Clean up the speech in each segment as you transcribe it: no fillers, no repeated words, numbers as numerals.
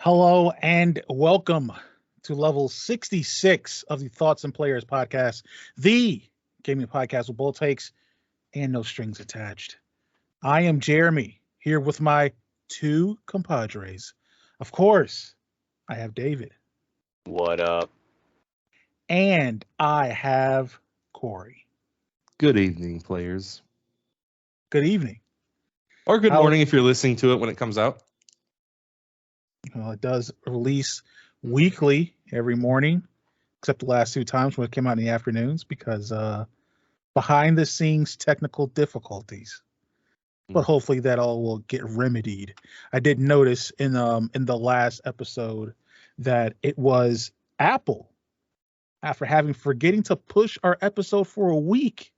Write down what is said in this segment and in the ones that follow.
Hello and welcome to level 66 of the Thoughts and Players podcast, the gaming podcast with bold takes and no strings attached. I am Jeremy, here with my two compadres. Of course, I have David. What up? And I have Cory. Good evening, players. Good evening. Or good morning if you're listening to it when it comes out. Well, it does release weekly every morning, except the last two times when it came out in the afternoons because behind the scenes technical difficulties. But hopefully that all will get remedied. I did notice in the last episode that it was Apple, after forgetting to push our episode for a week,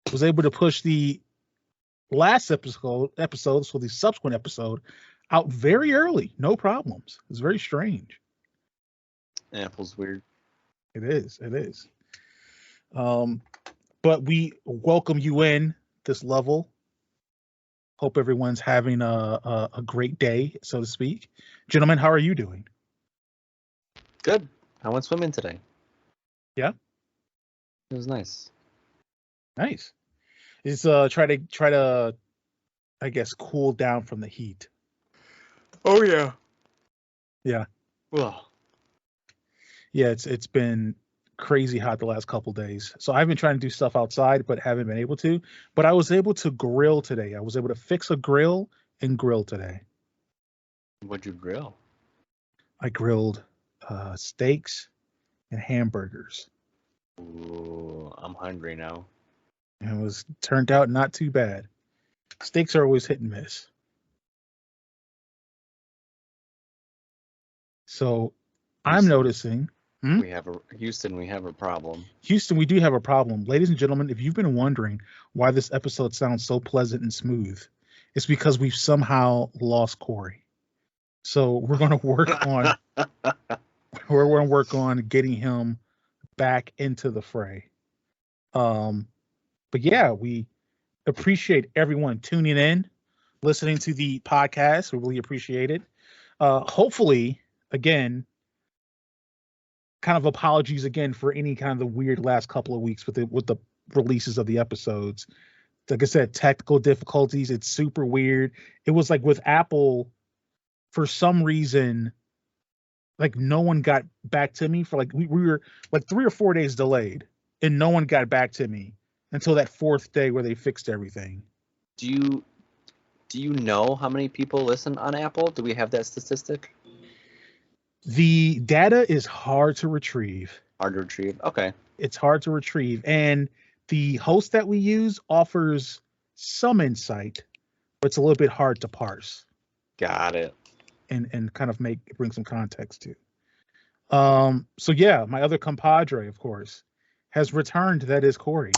was able to push the last episode, so the subsequent episode, out very early, no problems. It's very strange. Apple's weird. It is. But we welcome you in this level. Hope everyone's having a great day, so to speak. Gentlemen, how are you doing? Good. I went swimming today. Yeah? It was nice. Nice. It's try to I guess cool down from the heat. Oh yeah. Yeah. Well. Yeah, it's been crazy hot the last couple days. So I've been trying to do stuff outside, but haven't been able to. But I was able to grill today. I was able to fix a grill and grill today. What'd you grill? I grilled steaks and hamburgers. Ooh, I'm hungry now. And it turned out not too bad. Steaks are always hit and miss. So I'm noticing. We have a problem. Houston, we do have a problem. Ladies and gentlemen, if you've been wondering why this episode sounds so pleasant and smooth, it's because we've somehow lost Cory. So we're going to work on getting him back into the fray. But yeah, we appreciate everyone tuning in, listening to the podcast. We really appreciate it. Hopefully, again, kind of apologies again for any kind of the weird last couple of weeks with the releases of the episodes. Like I said, technical difficulties. It's super weird. It was like with Apple, for some reason, like no one got back to me for like we were like 3 or 4 days delayed, and no one got back to me until that fourth day where they fixed everything. Do you know how many people listen on Apple? Do we have that statistic? The data is hard to retrieve. Okay. It's hard to retrieve. And the host that we use offers some insight, but it's a little bit hard to parse. Got it. And kind of bring some context to. So yeah, my other compadre, of course, has returned. That is Cory.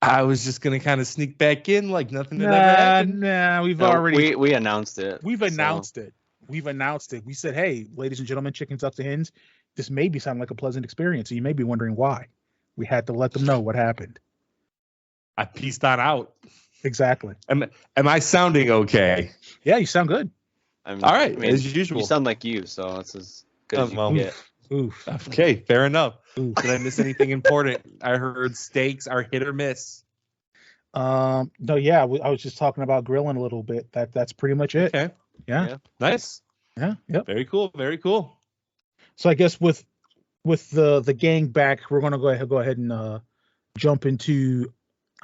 I was just gonna kind of sneak back in like nothing had ever happened. We announced it. We've announced it. We said, hey, ladies and gentlemen, chickens, ducks, and hens, this may be sounding like a pleasant experience. So you may be wondering why. We had to let them know what happened. I pieced on out. Exactly. Am I sounding okay? Yeah, you sound good. All right, as usual. You sound like you, so it's as good as you can get. Oof. Okay, fair enough. Oof. Did I miss anything important? I heard steaks are hit or miss. No, yeah, I was just talking about grilling a little bit. That's pretty much it. Okay. Yeah. Nice. Yeah. Yep. Very cool. So I guess with the gang back, we're gonna go ahead and jump into,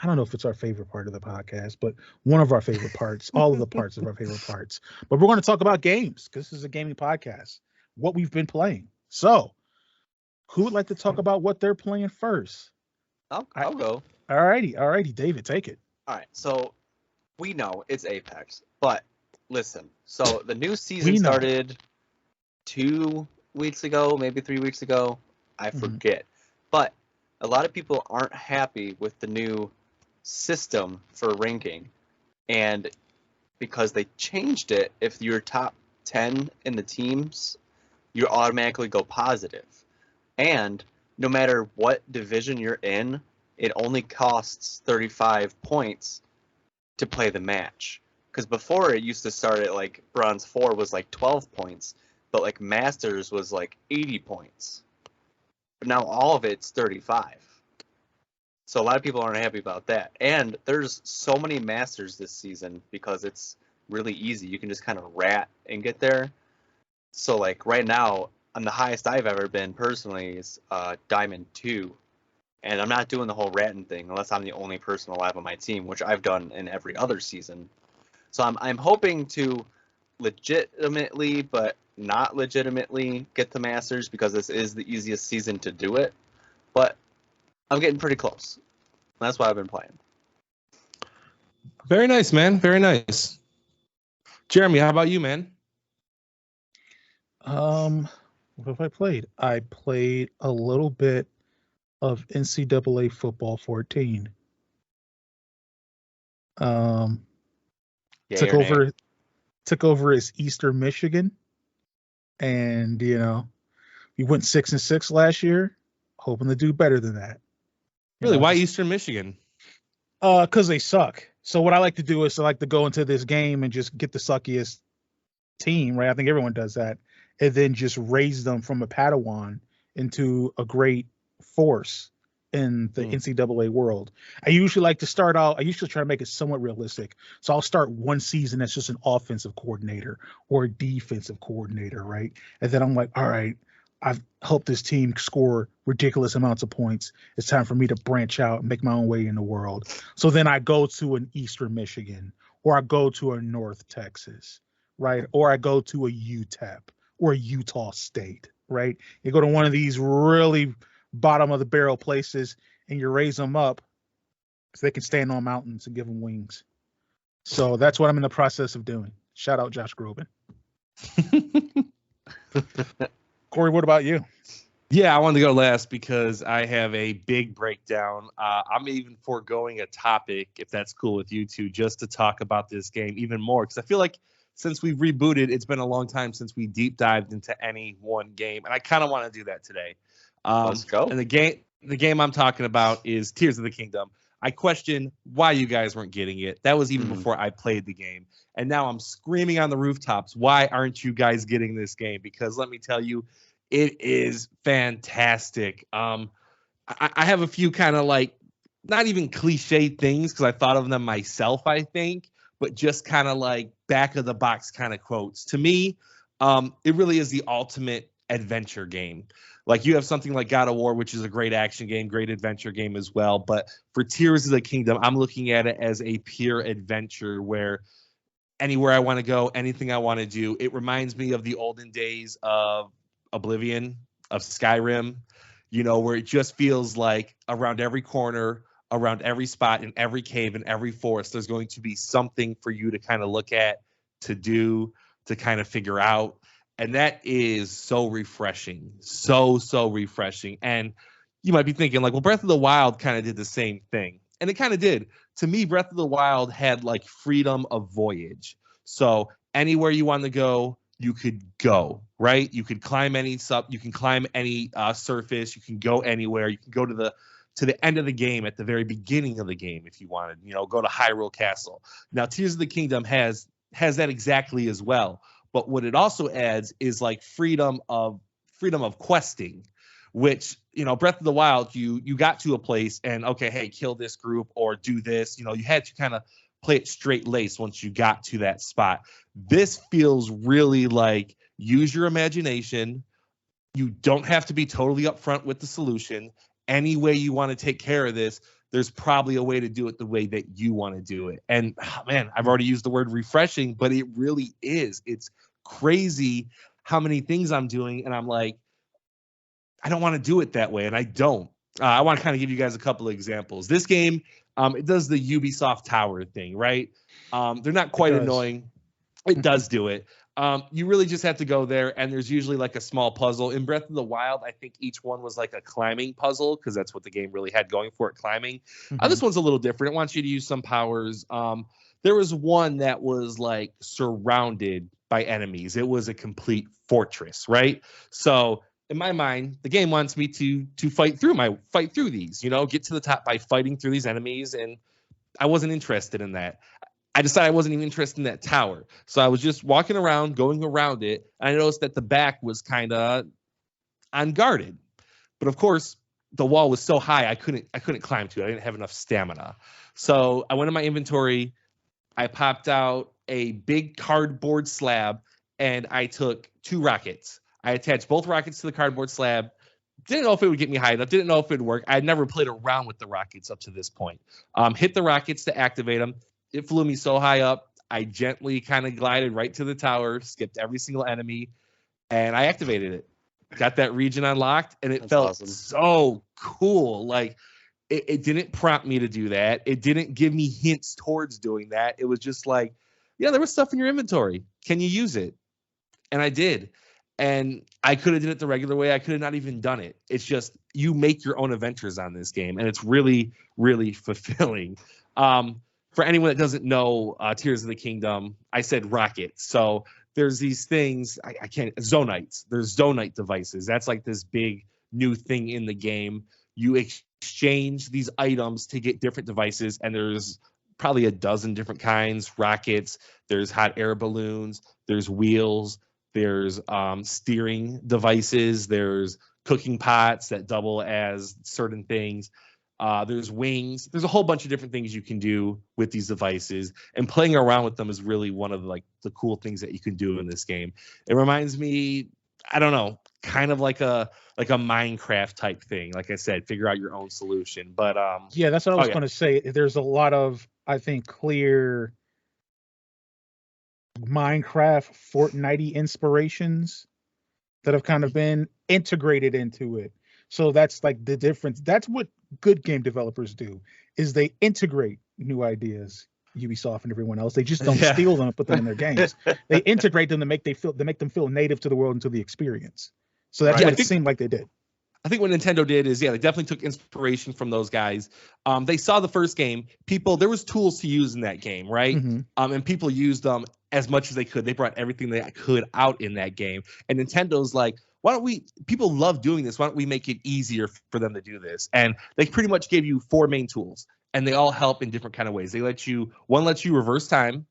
I don't know if it's our favorite part of the podcast, but one of our favorite parts, all of the parts of our favorite parts. But we're going to talk about games because this is a gaming podcast, what we've been playing. So who would like to talk about what they're playing first? I'll go. All righty, David, take it. All right, so we know it's Apex, but listen, so the new season started 2 weeks ago, maybe 3 weeks ago. I forget. But a lot of people aren't happy with the new system for ranking. And because they changed it, if you're top 10 in the teams, you automatically go positive. And no matter what division you're in, it only costs 35 points to play the match. Because before it used to start at like Bronze 4 was like 12 points, but like Masters was like 80 points. But now all of it's 35. So a lot of people aren't happy about that. And there's so many Masters this season because it's really easy. You can just kind of rat and get there. So like right now, I'm the highest I've ever been personally is Diamond 2. And I'm not doing the whole ratting thing unless I'm the only person alive on my team, which I've done in every other season. So I'm hoping to legitimately, but not legitimately, get the Masters because this is the easiest season to do it. But I'm getting pretty close. That's why I've been playing. Very nice, man. Very nice. Jeremy, how about you, man? What have I played? I played a little bit of NCAA football 14. Took over as Eastern Michigan, and we went 6-6 last year, hoping to do better than that. Really? Why Eastern Michigan? Because they suck. So what I like to do is I like to go into this game and just get the suckiest team, right? I think everyone does that, and then just raise them from a Padawan into a great force in the NCAA world. I usually like to start out, I usually try to make it somewhat realistic. So I'll start one season as just an offensive coordinator or a defensive coordinator, right? And then I'm like, all right, I've helped this team score ridiculous amounts of points. It's time for me to branch out and make my own way in the world. So then I go to an Eastern Michigan, or I go to a North Texas, right? Or I go to a UTEP or a Utah State, right? You go to one of these really bottom of the barrel places and you raise them up so they can stand on mountains and give them wings. So that's what I'm in the process of doing. Shout out Josh Groban. Cory, what about you? Yeah, I wanted to go last because I have a big breakdown. I'm even foregoing a topic, if that's cool with you two, just to talk about this game even more. Because I feel like since we've rebooted, it's been a long time since we deep dived into any one game. And I kind of want to do that today. Let's go. And the game I'm talking about is Tears of the Kingdom. I question why you guys weren't getting it. That was even before I played the game. And now I'm screaming on the rooftops, why aren't you guys getting this game? Because let me tell you, it is fantastic. I have a few kind of like, not even cliche things because I thought of them myself, I think, but just kind of like back of the box kind of quotes. To me, it really is the ultimate adventure game. Like you have something like God of War, which is a great action game, great adventure game as well. But for Tears of the Kingdom, I'm looking at it as a pure adventure where anywhere I want to go, anything I want to do, it reminds me of the olden days of Oblivion, of Skyrim, where it just feels like around every corner, around every spot, in every cave, in every forest, there's going to be something for you to kind of look at, to do, to kind of figure out. And that is so refreshing, so refreshing. And you might be thinking like, well, Breath of the Wild kind of did the same thing. And it kind of did. To me, Breath of the Wild had like freedom of voyage. So anywhere you want to go, you could go, right? You could climb any surface. You can go anywhere. You can go to the end of the game at the very beginning of the game if you wanted. Go to Hyrule Castle. Now, Tears of the Kingdom has that exactly as well. But what it also adds is like freedom of questing, which Breath of the Wild, you got to a place and okay, hey, kill this group or do this. You had to kind of play it straight laced once you got to that spot. This feels really like use your imagination. You don't have to be totally upfront with the solution. Any way you want to take care of this, there's probably a way to do it the way that you want to do it. And man, I've already used the word refreshing, but it really is. It's crazy how many things I'm doing. And I'm like, I don't want to do it that way. And I don't. I want to kind of give you guys a couple of examples. This game, it does the Ubisoft Tower thing, right? They're not quite annoying. It does do it. You really just have to go there, and there's usually like a small puzzle. In Breath of the Wild, I think each one was like a climbing puzzle because that's what the game really had going for it, climbing. This one's a little different. It wants you to use some powers. There was one that was like surrounded by enemies. It was a complete fortress, right? So in my mind, the game wants me to fight through these, get to the top by fighting through these enemies, and I wasn't interested in that. I decided I wasn't even interested in that tower. So I was just walking around, going around it, and I noticed that the back was kind of unguarded. But of course, the wall was so high I couldn't climb to it. I didn't have enough stamina. So I went in my inventory, I popped out a big cardboard slab, and I took 2 rockets. I attached both rockets to the cardboard slab. Didn't know if it would get me high enough. Didn't know if it would work. I had never played around with the rockets up to this point. Hit the rockets to activate them. It flew me so high up, I gently kind of glided right to the tower, skipped every single enemy, and I activated it. Got that region unlocked, and it felt awesome. So cool. Like, it didn't prompt me to do that. It didn't give me hints towards doing that. It was just like, yeah, there was stuff in your inventory. Can you use it? And I did. And I could have did it the regular way. I could have not even done it. It's just you make your own adventures on this game, and it's really, really fulfilling. For anyone that doesn't know Tears of the Kingdom, I said rockets. So there's these things, I can't, Zonites. There's Zonite devices. That's like this big new thing in the game. You exchange these items to get different devices, and there's probably a dozen different kinds. Rockets, there's hot air balloons, there's wheels, there's steering devices, there's cooking pots that double as certain things. There's wings. There's a whole bunch of different things you can do with these devices, and playing around with them is really one of the cool things that you can do in this game. It reminds me, I don't know, kind of like a Minecraft type thing. Like I said, figure out your own solution. But yeah, that's what I was going to say. There's a lot of, I think, clear Minecraft, Fortnite inspirations that have kind of been integrated into it. So that's like the difference. That's what good game developers do, is they integrate new ideas. Ubisoft and everyone else, they just don't steal them and put them in their games. They integrate them to make them feel native to the world and to the experience. So that's what it seemed like they did. I think what Nintendo did is, they definitely took inspiration from those guys. They saw the first game. There was tools to use in that game, right? Mm-hmm. And people used them as much as they could. They brought everything they could out in that game. And Nintendo's like, people love doing this. Why don't we make it easier for them to do this? And they pretty much gave you 4 main tools, and they all help in different kind of ways. One lets you reverse time,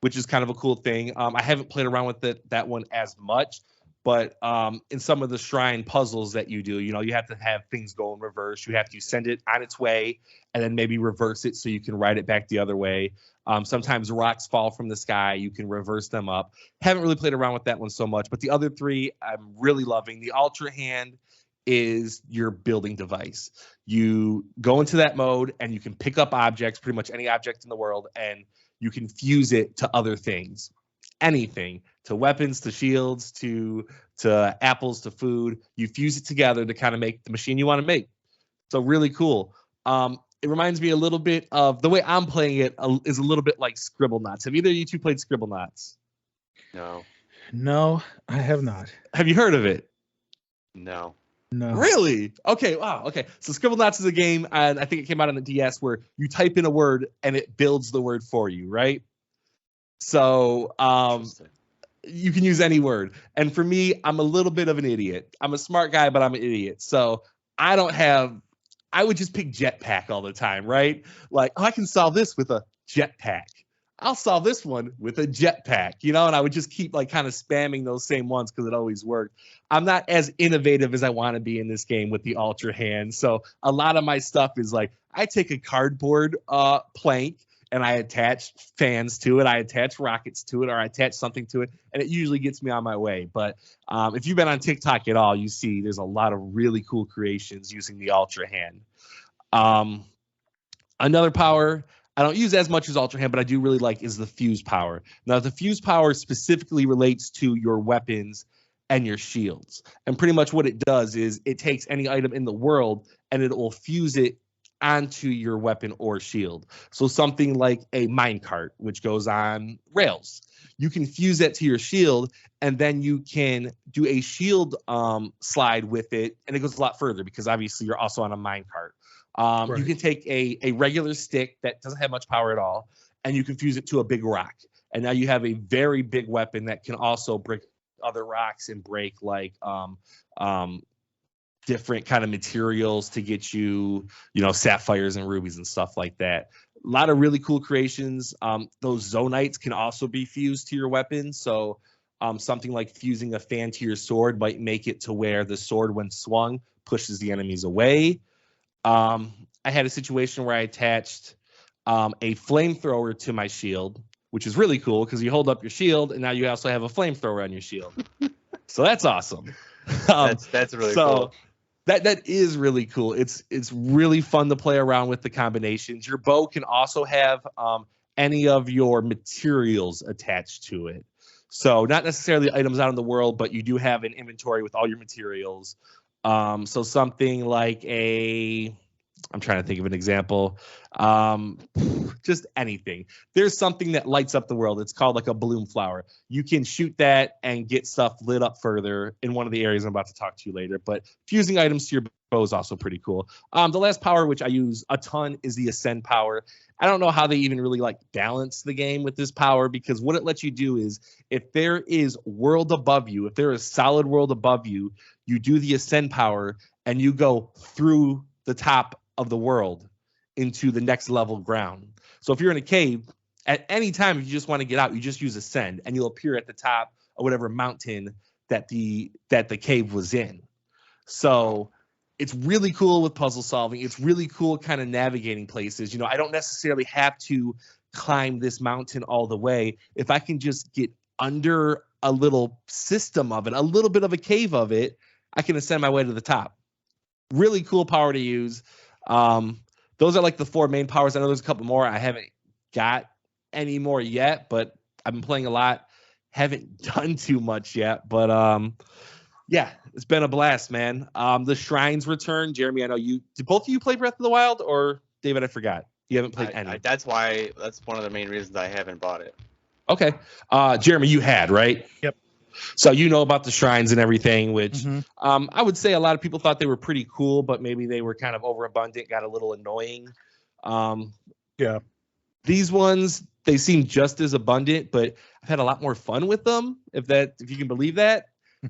which is kind of a cool thing. I haven't played around with that one as much. But in some of the shrine puzzles that you do, you have to have things go in reverse. You have to send it on its way and then maybe reverse it so you can ride it back the other way. Sometimes rocks fall from the sky. You can reverse them up. Haven't really played around with that one so much. But the other 3, I'm really loving. The Ultra Hand is your building device. You go into that mode and you can pick up objects, pretty much any object in the world, and you can fuse it to other things. Anything, to weapons, to shields, to apples, to food. You fuse it together to kind of make the machine you want to make. So really cool. It reminds me a little bit of the way I'm playing it is a little bit like Scribblenauts. Have either of you two played Scribblenauts? No, I have not. Have you heard of it? No. Really? Okay. Wow. Okay. So Scribblenauts is a game, and I think it came out on the DS, where you type in a word and it builds the word for you, right? So you can use any word. And for me, I'm a little bit of an idiot. I'm a smart guy, but I'm an idiot. So I would just pick jetpack all the time, right? Like, I can solve this with a jetpack. I'll solve this one with a jetpack, and I would just keep kind of spamming those same ones because it always worked. I'm not as innovative as I want to be in this game with the Ultra Hand. So a lot of my stuff is I take a cardboard plank, and I attach fans to it, I attach rockets to it, or I attach something to it, and it usually gets me on my way. But if you've been on TikTok at all, you see there's a lot of really cool creations using the Ultra Hand. Another power I don't use as much as Ultra Hand, but I do really like is the Fuse power. Now, the Fuse power specifically relates to your weapons and your shields. And pretty much what it does is it takes any item in the world and it will fuse it onto your weapon or shield. So something like a minecart, which goes on rails, you can fuse that to your shield, and then you can do a shield slide with it, and it goes a lot further because obviously you're also on a minecart. Right. You can take a regular stick that doesn't have much power at all, and you can fuse it to a big rock, and now you have a very big weapon that can also break other rocks and break different kind of materials to get you, sapphires and rubies and stuff like that. A lot of really cool creations. Those Zonites can also be fused to your weapon. So something like fusing a fan to your sword might make it to where the sword, when swung, pushes the enemies away. I had a situation where I attached a flamethrower to my shield, which is really cool because you hold up your shield and now you also have a flamethrower on your shield. So that's awesome. That's really cool. That is really cool. It's really fun to play around with the combinations. Your bow can also have any of your materials attached to it. So not necessarily items out in the world, but you do have an inventory with all your materials. So something like I'm trying to think of an example. Just anything. There's something that lights up the world. It's called like a bloom flower. You can shoot that and get stuff lit up further in one of the areas I'm about to talk to you later. But fusing items to your bow is also pretty cool. The last power, which I use a ton, is the Ascend power. I don't know how they even really like balance the game with this power, because what it lets you do is if there is world above you, if there is solid world above you, you do the Ascend power and you go through the top of the world into the next level ground. So if you're in a cave, at any time, if you just want to get out, you just use Ascend and you'll appear at the top of whatever mountain that the cave was in. So it's really cool with puzzle solving. It's really cool kind of navigating places. I don't necessarily have to climb this mountain all the way. If I can just get under a little system of it, a little bit of a cave of it, I can ascend my way to the top. Really cool power to use. Those are like the 4 main powers. I know there's a couple more. I haven't got any more yet, but I've been playing a lot. Haven't done too much yet, but yeah, it's been a blast, man. The shrines return. Jeremy, I know did both of you play Breath of the Wild, or David, I forgot. You haven't played any. That's one of the main reasons I haven't bought it. Okay. Jeremy, you had, right? Yep. So you know about the shrines and everything, which I would say a lot of people thought they were pretty cool, but maybe they were kind of overabundant, got a little annoying. Yeah. These ones, they seem just as abundant, but I've had a lot more fun with them, if you can believe that.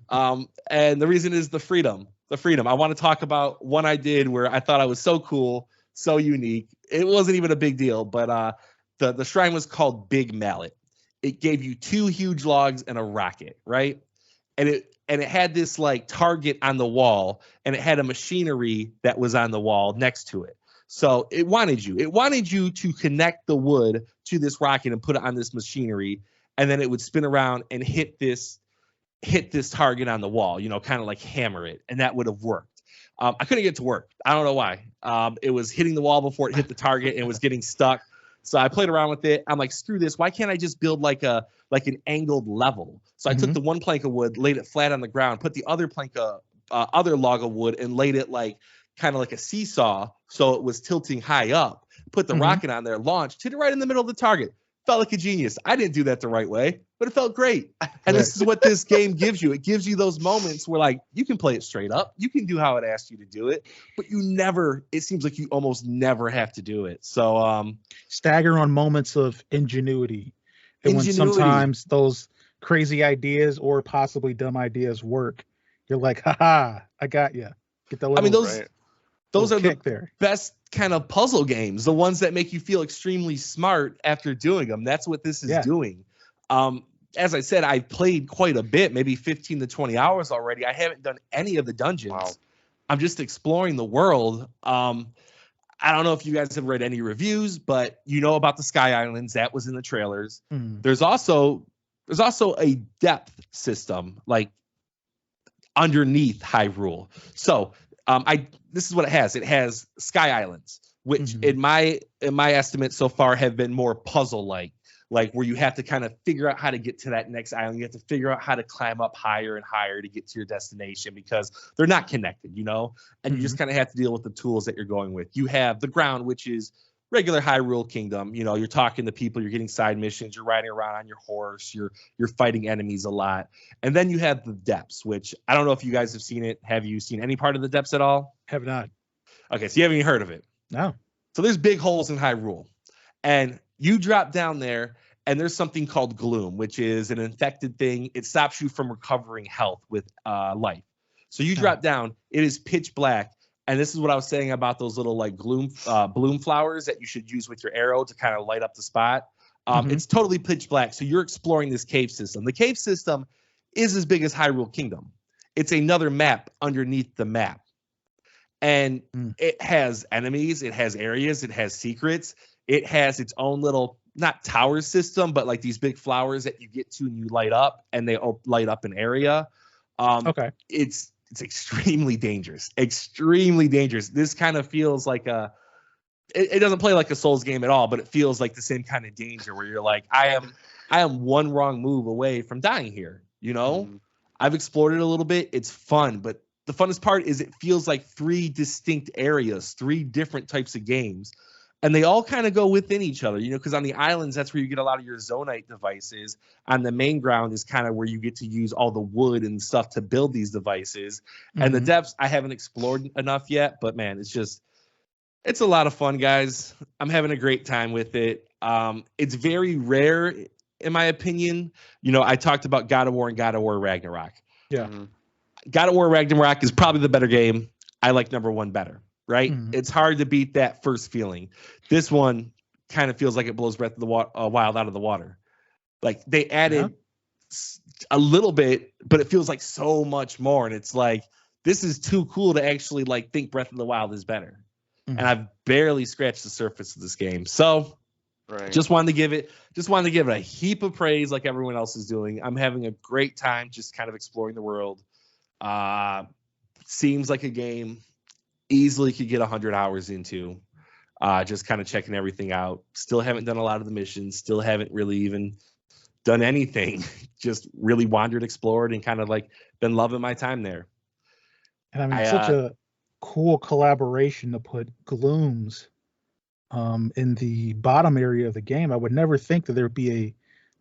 And the reason is the freedom. I want to talk about one I did where I thought I was so cool, so unique. It wasn't even a big deal, but the shrine was called Big Mallet. It gave you 2 huge logs and a rocket, right? And it had this like target on the wall, and it had a machinery that was on the wall next to it. So it wanted you to connect the wood to this rocket and put it on this machinery, and then it would spin around and hit this target on the wall, kind of like hammer it, and that would have worked. I couldn't get it to work. I don't know why. It was hitting the wall before it hit the target, and it was getting stuck. So I played around with it. I'm like, screw this. Why can't I just build like an angled level? So I took the one plank of wood, laid it flat on the ground, put the other other log of wood, and laid it like kind of like a seesaw, so it was tilting high up. Put the rocket on there, launched, hit it right in the middle of the target. Felt like a genius. I didn't do that the right way, but it felt great. And this is what this game gives you. It gives you those moments where like you can play it straight up. You can do how it asked you to do it, but it seems like you almost never have to do it. So stagger on moments of ingenuity. And when sometimes those crazy ideas or possibly dumb ideas work, you're like, haha, I got you. Get the little, those are the best kind of puzzle games, the ones that make you feel extremely smart after doing them. That's what this is doing. As I said, I've played quite a bit, maybe 15 to 20 hours already. I haven't done any of the dungeons. Wow. I'm just exploring the world. I don't know if you guys have read any reviews, but about the Sky Islands. That was in the trailers. There's also a depth system, like underneath Hyrule. So this is what it has. It has Sky Islands, which in my estimate so far have been more puzzle-like where you have to kind of figure out how to get to that next island. You have to figure out how to climb up higher and higher to get to your destination because they're not connected, and you just kind of have to deal with the tools that you're going with. You have the ground, which is regular Hyrule Kingdom. You're talking to people, you're getting side missions, you're riding around on your horse, you're fighting enemies a lot. And then you have the depths, which I don't know if you guys have seen it. Have you seen any part of the depths at all? Have not. Okay, so you haven't even heard of it. No. So there's big holes in Hyrule. And you drop down there, and there's something called gloom, which is an infected thing. It stops you from recovering health with life. So you drop down, it is pitch black, And this is what I was saying about those little like bloom flowers that you should use with your arrow to kind of light up the spot. It's totally pitch black. So you're exploring this cave system. The cave system is as big as Hyrule Kingdom. It's another map underneath the map. And it has enemies, it has areas, it has secrets. It has its own little, not tower system, but like these big flowers that you get to and you light up, and they light up an area. Okay. It's extremely dangerous. Extremely dangerous. This kind of feels like it doesn't play like a Souls game at all, but it feels like the same kind of danger where you're like, I am one wrong move away from dying here. You know, I've explored it a little bit. It's fun, but the funnest part is it feels like 3 distinct areas, 3 different types of games, and they all kind of go within each other, you know, because on the islands, that's where you get a lot of your Zonite devices. On the main ground is kind of where you get to use all the wood and stuff to build these devices. And the depths, I haven't explored enough yet, but man, it's a lot of fun, guys. I'm having a great time with it. It's very rare, in my opinion. You know, I talked about God of War and God of War Ragnarok. Yeah. God of War Ragnarok is probably the better game. I like number 1 better, right? It's hard to beat that first feeling. This one kind of feels like it blows Breath of the Wild out of the water. Like they added a little bit, but it feels like so much more. And it's like, this is too cool to actually like think Breath of the Wild is better. And I've barely scratched the surface of this game. So just wanted to give it a heap of praise like everyone else is doing. I'm having a great time just kind of exploring the world. Seems like a game easily could get 100 hours into. Just kind of checking everything out. Still haven't done a lot of the missions. Still haven't really even done anything. Just really wandered, explored, and kind of like been loving my time there. And I mean, such a cool collaboration to put glooms in the bottom area of the game. I would never think that there'd be a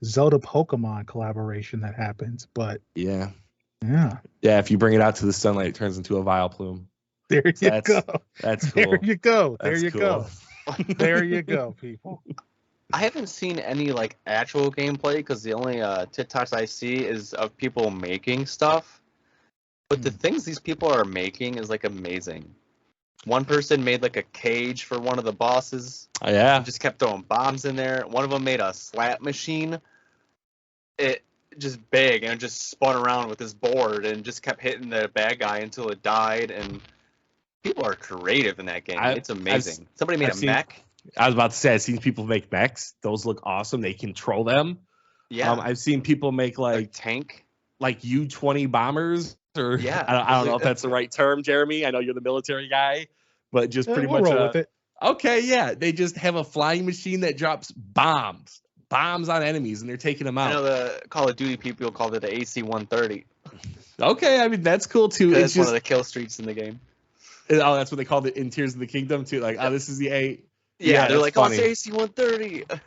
Zelda Pokemon collaboration that happens, but yeah. If you bring it out to the sunlight, it turns into a Vileplume. There you go. That's cool. There you go. There That's you cool. go. There you go, people. I haven't seen any like actual gameplay because the only TikToks I see is of people making stuff. But the things these people are making is like amazing. One person made like a cage for one of the bosses. Oh, yeah. And just kept throwing bombs in there. One of them made a slap machine. It just big and it just spun around with this board and just kept hitting the bad guy until it died. And people are creative in that game. It's amazing. Somebody made a mech. I was about to say, I've seen people make mechs. Those look awesome. They control them. Yeah. I've seen people make like tank, like U-20 bombers. Or I don't know if that's the right term, Jeremy. I know you're the military guy, but just pretty much roll with it. Okay, yeah. They just have a flying machine that drops bombs on enemies, and they're taking them out. I know the Call of Duty people called it the AC-130. Okay, I mean that's cool too. It's just one of the kill streaks in the game. Oh, that's what they called it in Tears of the Kingdom too. Like, oh, this is the A. Yeah, they're like, funny. Oh, it's AC-130.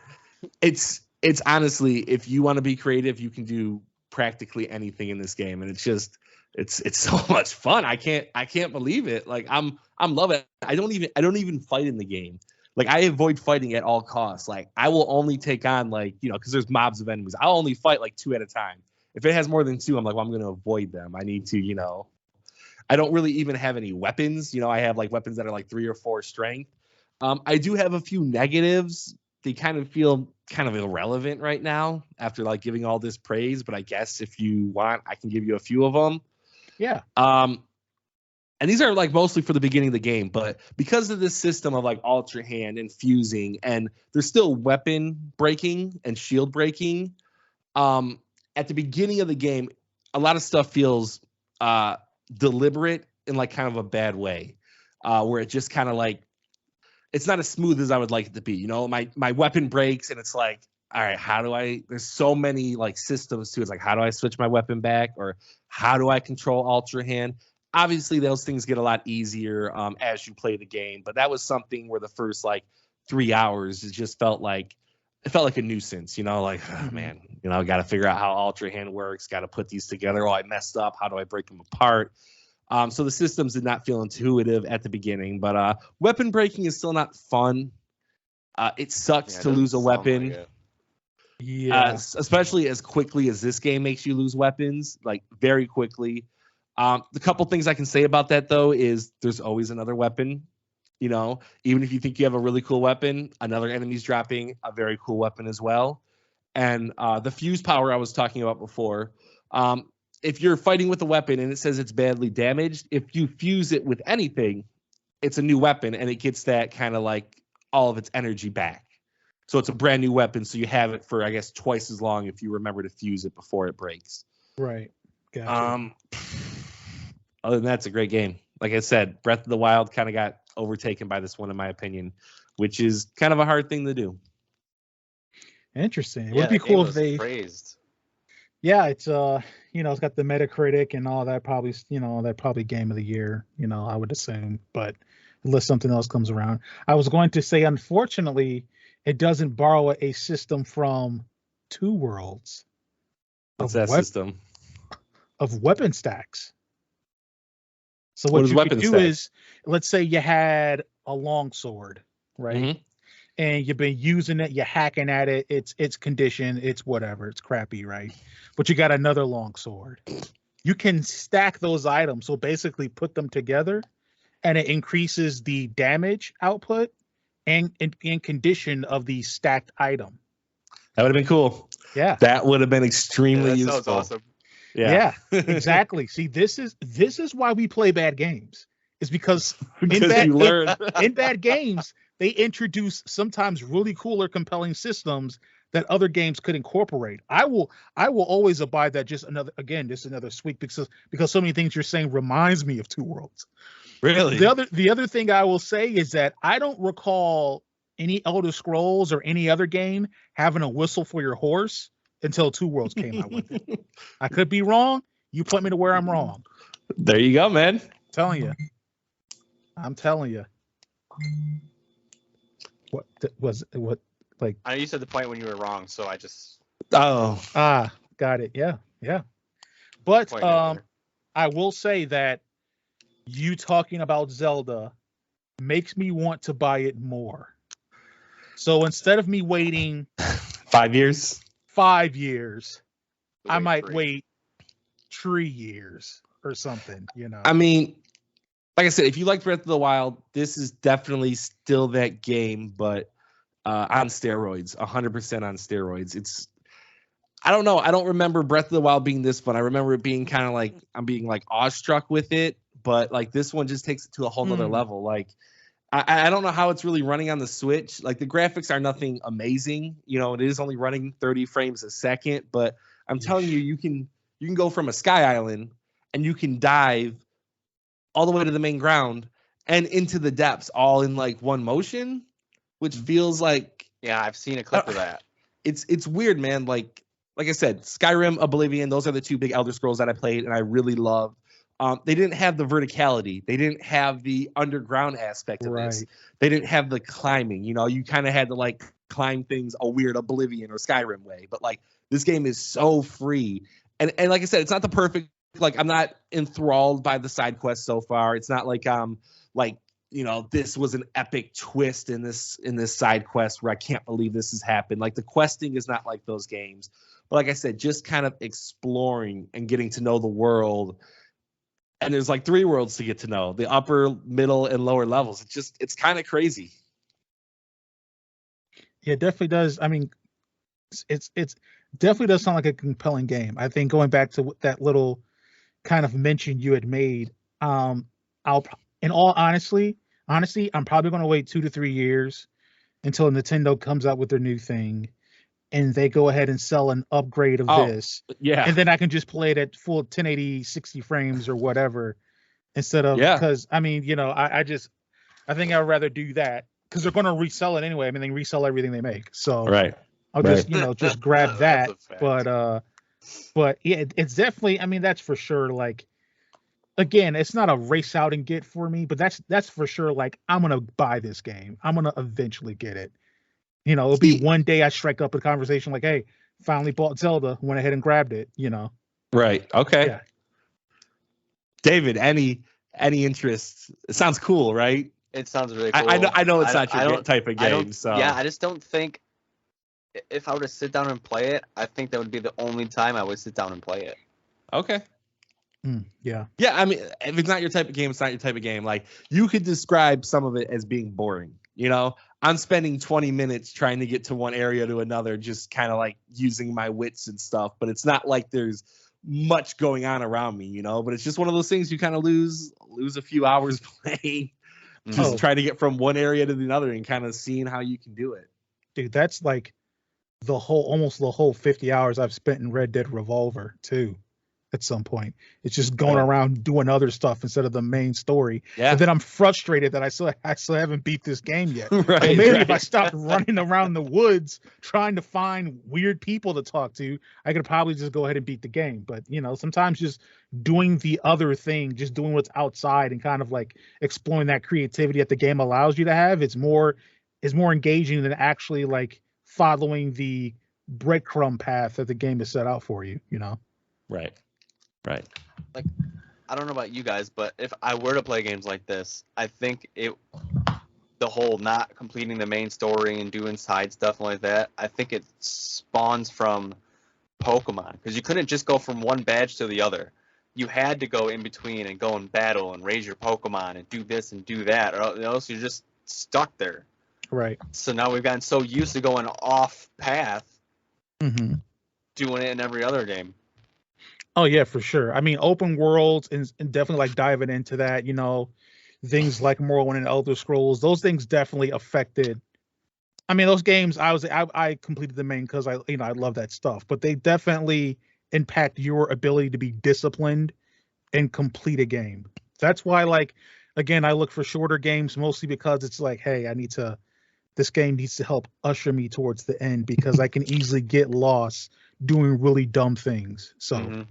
It's honestly, if you want to be creative, you can do practically anything in this game, and it's just. It's so much fun. I can't believe it. Like I'm loving it. I don't even fight in the game. Like I avoid fighting at all costs. Like I will only take on like, you know, because there's mobs of enemies. I'll only fight like 2 at a time. If it has more than 2, I'm like, well, I'm going to avoid them. I need to, you know. I don't really even have any weapons. You know, I have like weapons that are like 3 or 4 strength. I do have a few negatives. They kind of feel kind of irrelevant right now after like giving all this praise. But I guess if you want, I can give you a few of them. Yeah. And these are like mostly for the beginning of the game, but because of this system of like Ultra Hand and fusing, and there's still weapon breaking and shield breaking. At the beginning of the game, a lot of stuff feels deliberate in like kind of a bad way, where it just kind of like it's not as smooth as I would like it to be. You know, my weapon breaks and it's like, all right, there's so many like systems too. It's like, how do I switch my weapon back, or how do I control Ultra Hand? Obviously, those things get a lot easier as you play the game. But that was something where the first like 3 hours, it felt like a nuisance. You know, like, oh, man, you know, got to figure out how Ultra Hand works. Got to put these together. Oh, I messed up. How do I break them apart? So the systems did not feel intuitive at the beginning. But weapon breaking is still not fun. It sucks to lose a weapon. Yeah, especially as quickly as this game makes you lose weapons, like very quickly. The couple things I can say about that though is there's always another weapon. You know, even if you think you have a really cool weapon, another enemy's dropping a very cool weapon as well. And the fuse power I was talking about before. If you're fighting with a weapon and it says it's badly damaged, if you fuse it with anything, it's a new weapon and it gets that kind of like all of its energy back. So it's a brand new weapon. So you have it for, I guess, twice as long if you remember to fuse it before it breaks. Right. Gotcha. Other than that, it's a great game. Like I said, Breath of the Wild kind of got overtaken by this one, in my opinion, which is kind of a hard thing to do. Interesting. It would be cool if they praised. Yeah, it's it's got the Metacritic and all that, probably probably game of the year, I would assume, but unless something else comes around. I was going to say, unfortunately, it doesn't borrow a system from Two Worlds. What's that system? Of weapon stacks. So what you could do is, let's say you had a longsword, right? Mm-hmm. And you've been using it, you're hacking at it, it's conditioned, it's whatever, it's crappy, right? But you got another longsword. You can stack those items, so basically put them together, and it increases the damage output and condition of the stacked item. That would have been cool. Yeah. That would have been extremely useful. That sounds awesome. Yeah, exactly. See, this is why we play bad games. Is because in bad games, they introduce sometimes really cool or compelling systems that other games could incorporate. I will always abide that just another sweep because so many things you're saying reminds me of Two Worlds. Really? The other thing I will say is that I don't recall any Elder Scrolls or any other game having a whistle for your horse until Two Worlds came out with it. I could be wrong. You point me to where I'm wrong. There you go, man. I'm telling you. What like? I know you said the point when you were wrong, so I just. Got it. Yeah. But I will say that you talking about Zelda makes me want to buy it more. So instead of me waiting 5 years, I might wait 3 years or something. I mean, like I said, if you like Breath of the Wild, this is definitely still that game, but on steroids, 100% on steroids. I don't know. I don't remember Breath of the Wild being this fun. I remember it being kind of like I'm being like awestruck with it, but like this one just takes it to a whole nother level. Like I don't know how it's really running on the Switch. Like the graphics are nothing amazing. It is only running 30 frames a second, but I'm telling you, you can go from a sky island and you can dive all the way to the main ground and into the depths all in like one motion, which feels like I've seen a clip of that. It's weird, man. Like I said, Skyrim, Oblivion, those are the two big Elder Scrolls that I played and I really loved. They didn't have the verticality. They didn't have the underground aspect of this. They didn't have the climbing. You kind of had to like climb things a weird Oblivion or Skyrim way. But like this game is so free. And like I said, it's not the perfect. Like I'm not enthralled by the side quest so far. It's not like this was an epic twist in this side quest where I can't believe this has happened. Like the questing is not like those games. But like I said, just kind of exploring and getting to know the world. And there's like 3 worlds to get to know, the upper, middle, and lower levels. It's kind of crazy. Yeah, it definitely does. I mean, it's definitely does sound like a compelling game. I think going back to that little kind of mention you had made, in all honesty, I'm probably going to wait 2 to 3 years until Nintendo comes out with their new thing. And they go ahead and sell an upgrade of this. Yeah. And then I can just play it at full 1080, 60 frames or whatever instead of, because I mean, I think I'd rather do that because they're going to resell it anyway. I mean, they resell everything they make. So I'll just grab that. But yeah, it's definitely, I mean, that's for sure. Like, again, it's not a race out and get for me, but that's for sure. Like, I'm going to buy this game. I'm going to eventually get it. It'll be one day I strike up a conversation like, hey, finally bought Zelda, went ahead and grabbed it, Right. Okay. Yeah. David, any interest? It sounds cool, right? It sounds really cool. I know it's not your type of game. So yeah, I just don't think if I were to sit down and play it, I think that would be the only time I would sit down and play it. Okay. Yeah. Yeah, I mean, if it's not your type of game, it's not your type of game. Like, you could describe some of it as being boring. You know, I'm spending 20 minutes trying to get to one area to another, just kind of like using my wits and stuff. But it's not like there's much going on around me, you know. But it's just one of those things you kind of lose a few hours playing, just trying to get from one area to the other and kind of seeing how you can do it. Dude, that's like almost the whole 50 hours I've spent in Red Dead Revolver too. At some point, it's just going around doing other stuff instead of the main story. Yeah. And then I'm frustrated that I still haven't beat this game yet. Right, So maybe right. if I stopped running around the woods trying to find weird people to talk to, I could probably just go ahead and beat the game. But you know, sometimes just doing the other thing, just doing what's outside and kind of like exploring that creativity that the game allows you to have, is more engaging than actually like following the breadcrumb path that the game has set out for you. You know. Right. Like, I don't know about you guys, but if I were to play games like this, I think the whole not completing the main story and doing side stuff like that, I think it spawns from Pokemon, because you couldn't just go from one badge to the other. You had to go in between and go in battle and raise your Pokemon and do this and do that, or else you're just stuck there. Right. So now we've gotten so used to going off path, Mm-hmm. doing it in every other game. Oh yeah, for sure. I mean, open worlds and definitely like diving into that, you know, things like Morrowind and Elder Scrolls, those things definitely affected. I mean, those games, I completed the main because I love that stuff, but they definitely impact your ability to be disciplined and complete a game. That's why, like, again, I look for shorter games mostly because it's like, hey, this game needs to help usher me towards the end, because I can easily get lost doing really dumb things. So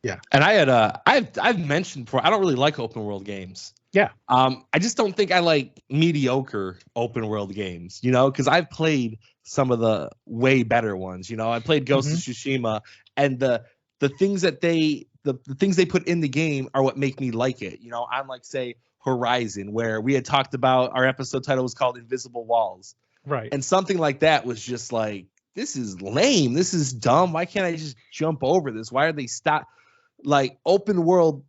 yeah. And I've mentioned before, I don't really like open world games. Yeah. I just don't think I like mediocre open world games, you know, because I've played some of the way better ones. You know, I played Ghost of Tsushima, and the things that the things they put in the game are what make me like it. You know, I'm like, say, Horizon, where we had talked about, our episode title was called Invisible Walls. Right. And something like that was just like, this is lame. This is dumb. Why can't I just jump over this? Why are they stop? Like, open world,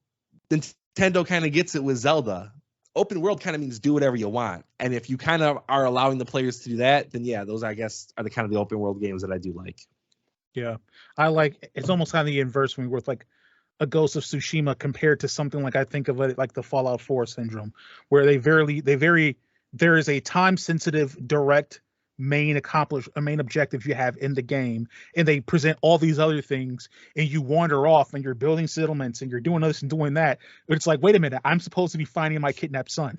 Nintendo kind of gets it with Zelda. Open world kind of means do whatever you want. And if you kind of are allowing the players to do that, then yeah, those, I guess, are the kind of the open world games that I do like. Yeah. It's almost kind of the inverse when with like a Ghost of Tsushima compared to something like, I think of it like the Fallout 4 syndrome, where there is a time sensitive, direct main objective you have in the game, and they present all these other things, and you wander off and you're building settlements and you're doing this and doing that, but it's like, wait a minute, I'm supposed to be finding my kidnapped son.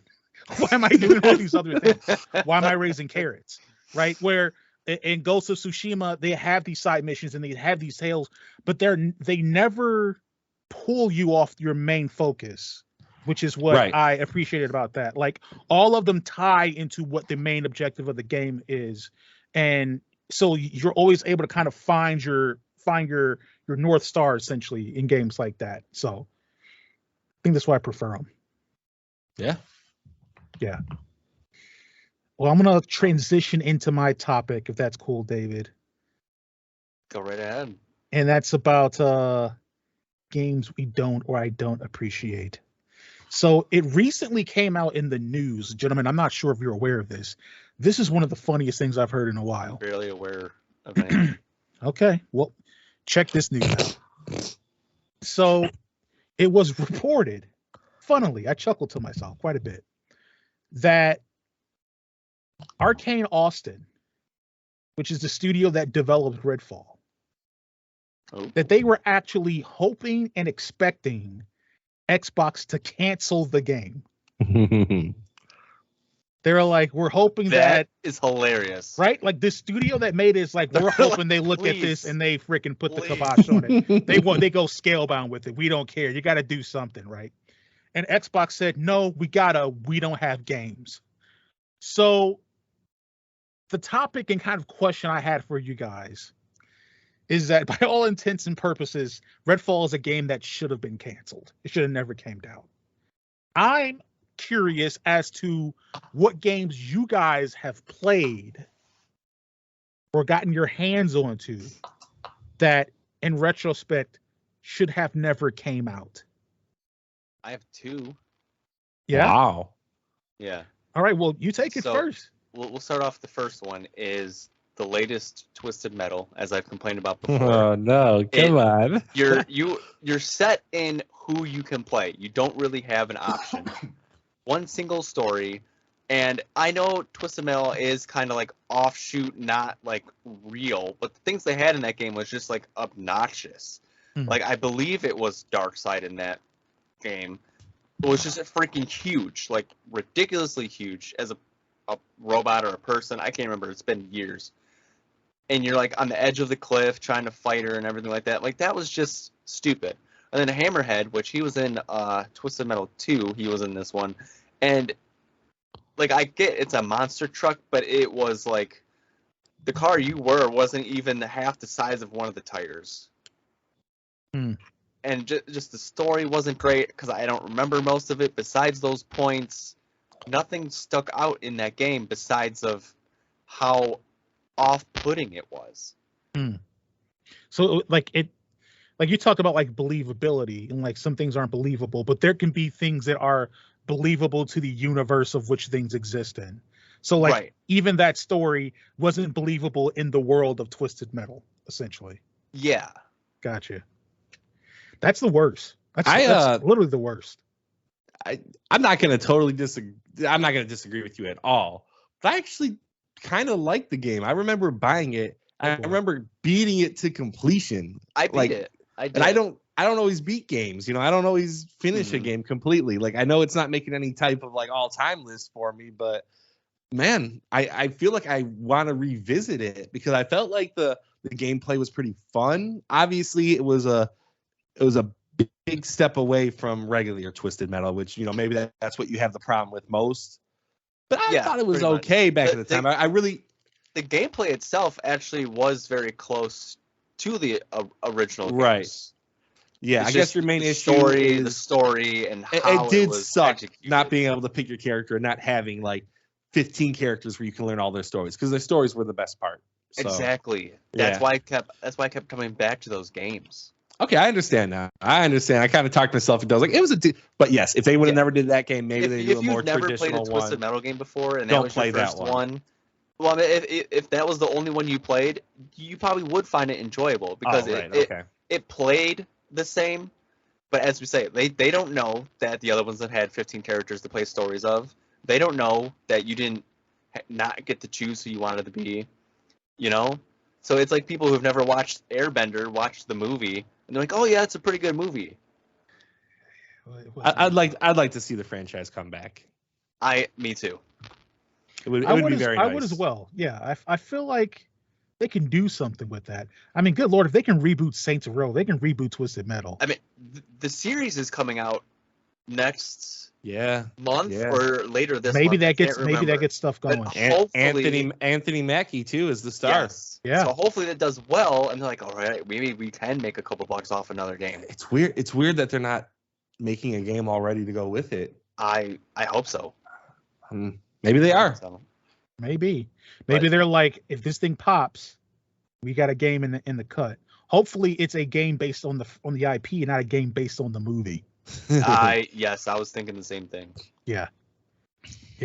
Why am I doing all these other things? Why am I raising carrots? Right? Where in Ghost of Tsushima, they have these side missions and they have these tales, but they never pull you off your main focus, which is what I appreciated about that. Like, all of them tie into what the main objective of the game is, and so you're always able to kind of find your North Star essentially in games like that. So I think that's why I prefer them. Yeah. Well, I'm gonna transition into my topic, if that's cool, David. Go right ahead. And that's about games I don't appreciate. So it recently came out in the news, gentlemen. I'm not sure if you're aware of this. This is one of the funniest things I've heard in a while. Barely aware of anything. Okay, well, check this news out. So it was reported, funnily, I chuckled to myself quite a bit, that Arcane Austin, which is the studio that developed Redfall, that they were actually hoping and expecting Xbox to cancel the game. They're like, we're hoping that is hilarious, right? Like, this studio that made it is like, we're hoping they look at this and they freaking put the kibosh on it. They go scalebound with it. We don't care. You got to do something, right? And Xbox said, no, we don't have games. So the topic and kind of question I had for you guys is that, by all intents and purposes, Redfall is a game that should have been canceled. It should have never came down. I'm curious as to what games you guys have played or gotten your hands onto that, in retrospect, should have never came out. I have 2. Yeah. Wow. Yeah. All right. Well, you take it So- first. We'll start off. The first one is the latest Twisted Metal, as I've complained about before. Oh no! Come on. You're set in who you can play. You don't really have an option. One single story, and I know Twisted Metal is kind of like offshoot, not like real, but the things they had in that game was just like obnoxious. Like I believe it was Darkseid in that game. It was just freaking huge, like ridiculously huge as a robot or a person. I can't remember. It's been years. And you're like on the edge of the cliff trying to fight her and everything like that. Like that was just stupid. And then Hammerhead, which he was in Twisted Metal 2, he was in this one. And like I get it's a monster truck, but it was like the car you were wasn't even half the size of one of the tires. And just the story wasn't great because I don't remember most of it. Besides those points, nothing stuck out in that game besides of how off-putting it was. So like you talked about like believability, and like some things aren't believable, but there can be things that are believable to the universe of which things exist in. So like Right. even that story wasn't believable in the world of Twisted Metal, essentially. Yeah. Gotcha. That's the worst. That's literally the worst. I'm not going to totally disagree. I'm not going to disagree with you at all. But I actually kind of like the game. I remember buying it. I remember beating it to completion. I beat it. I did. And I don't always beat games. You know, I don't always finish a game completely. Like I know it's not making any type of like all-time list for me, but man, I feel like I want to revisit it because I felt like the gameplay was pretty fun. Obviously, it was a big step away from regular Twisted Metal, which, you know, maybe that's what you have the problem with most. But I thought it was okay back at the time. I really... The gameplay itself actually was very close to the original games. Right. Yeah, I guess your main issue is... the story and how it did was suck executed. not being able to pick your character and not having, like, 15 characters where you can learn all their stories, because their stories were the best part. So, exactly. That's why I kept coming back to those games. Okay, I understand now. I kind of talked myself into it. I was like, it was but yes, if they would have never did that game, maybe they do a more traditional one. If you've never played a Twisted Metal game before and that Don't was play your first that one. well, I mean, if that was the only one you played, you probably would find it enjoyable because it played the same. But as we say, they don't know that the other ones that had 15 characters to play stories of. They don't know that you didn't not get to choose who you wanted to be, you know? So it's like people who've never watched Airbender watched the movie and they're like, "Oh yeah, it's a pretty good movie." I'd like to see the franchise come back. Me too. It would be very nice. I would as well. Yeah, I feel like they can do something with that. I mean, good Lord, if they can reboot Saints Row, they can reboot Twisted Metal. I mean, the series is coming out next month or later this month. That gets stuff going. Anthony Mackie too is the star. Yes. Yeah. So hopefully that does well, and they're like, all right, maybe we can make a couple bucks off another game. It's weird. It's weird that they're not making a game already to go with it. I hope so. Maybe they are. So. Maybe they're like, if this thing pops, we got a game in the cut. Hopefully, it's a game based on the IP, and not a game based on the movie. I was thinking the same thing. Yeah.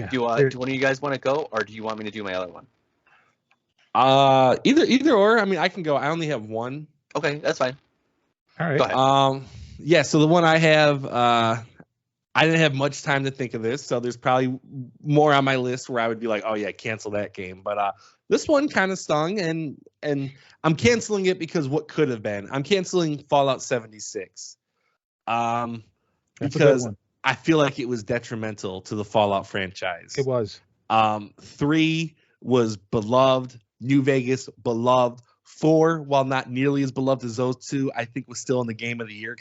Do one of you guys want to go, or do you want me to do my other one? Either or. I mean, I can go. I only have one. Okay, that's fine. All right. Go ahead. Yeah. So the one I have, I didn't have much time to think of this, so there's probably more on my list where I would be like, oh yeah, cancel that game. But this one kind of stung, and I'm canceling it because what could have been. I'm canceling Fallout 76. Because I feel like it was detrimental to the Fallout franchise. It was. 3 was beloved. New Vegas, beloved. 4, while not nearly as beloved as those two, I think was still in the Game of the Year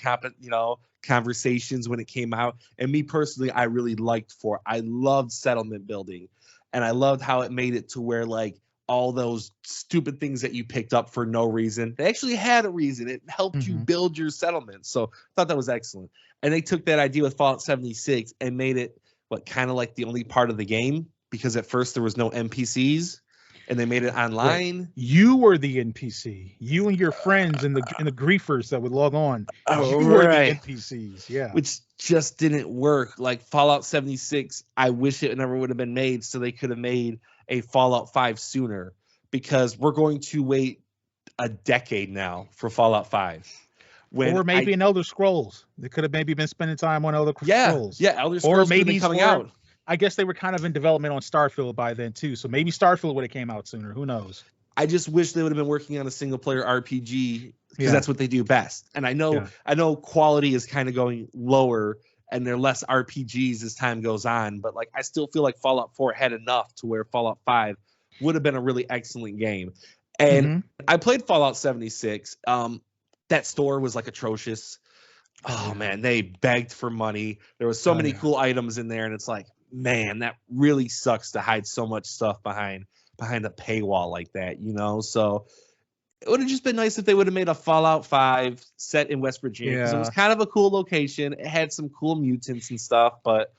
conversations when it came out. And me personally, I really liked 4. I loved settlement building, and I loved how it made it to where like all those stupid things that you picked up for no reason, they actually had a reason. It helped you build your settlement. So I thought that was excellent. And they took that idea with Fallout 76 and made it kind of like the only part of the game, because at first there was no NPCs. and they made it online. Well, you were the NPC. You and your friends and the griefers that would log on. You were the NPCs, yeah. Which just didn't work. Like Fallout 76, I wish it never would have been made, so they could have made a Fallout 5 sooner, because we're going to wait a decade now for Fallout 5. Or maybe an Elder Scrolls. They could have maybe been spending time on Elder Scrolls. Yeah, Elder Scrolls could have been coming out. I guess they were kind of in development on Starfield by then too, so maybe Starfield would have came out sooner. Who knows? I just wish they would have been working on a single player RPG, because that's what they do best. And I know quality is kind of going lower and they're less RPGs as time goes on, but like I still feel like Fallout 4 had enough to where Fallout 5 would have been a really excellent game. And I played Fallout 76. That store was like atrocious. Oh man, they begged for money. There was so many cool items in there, and it's like, man, that really sucks to hide so much stuff behind a paywall like that, you know? So it would have just been nice if they would have made a Fallout 5 set in West Virginia, because it was kind of a cool location. It had some cool mutants and stuff, but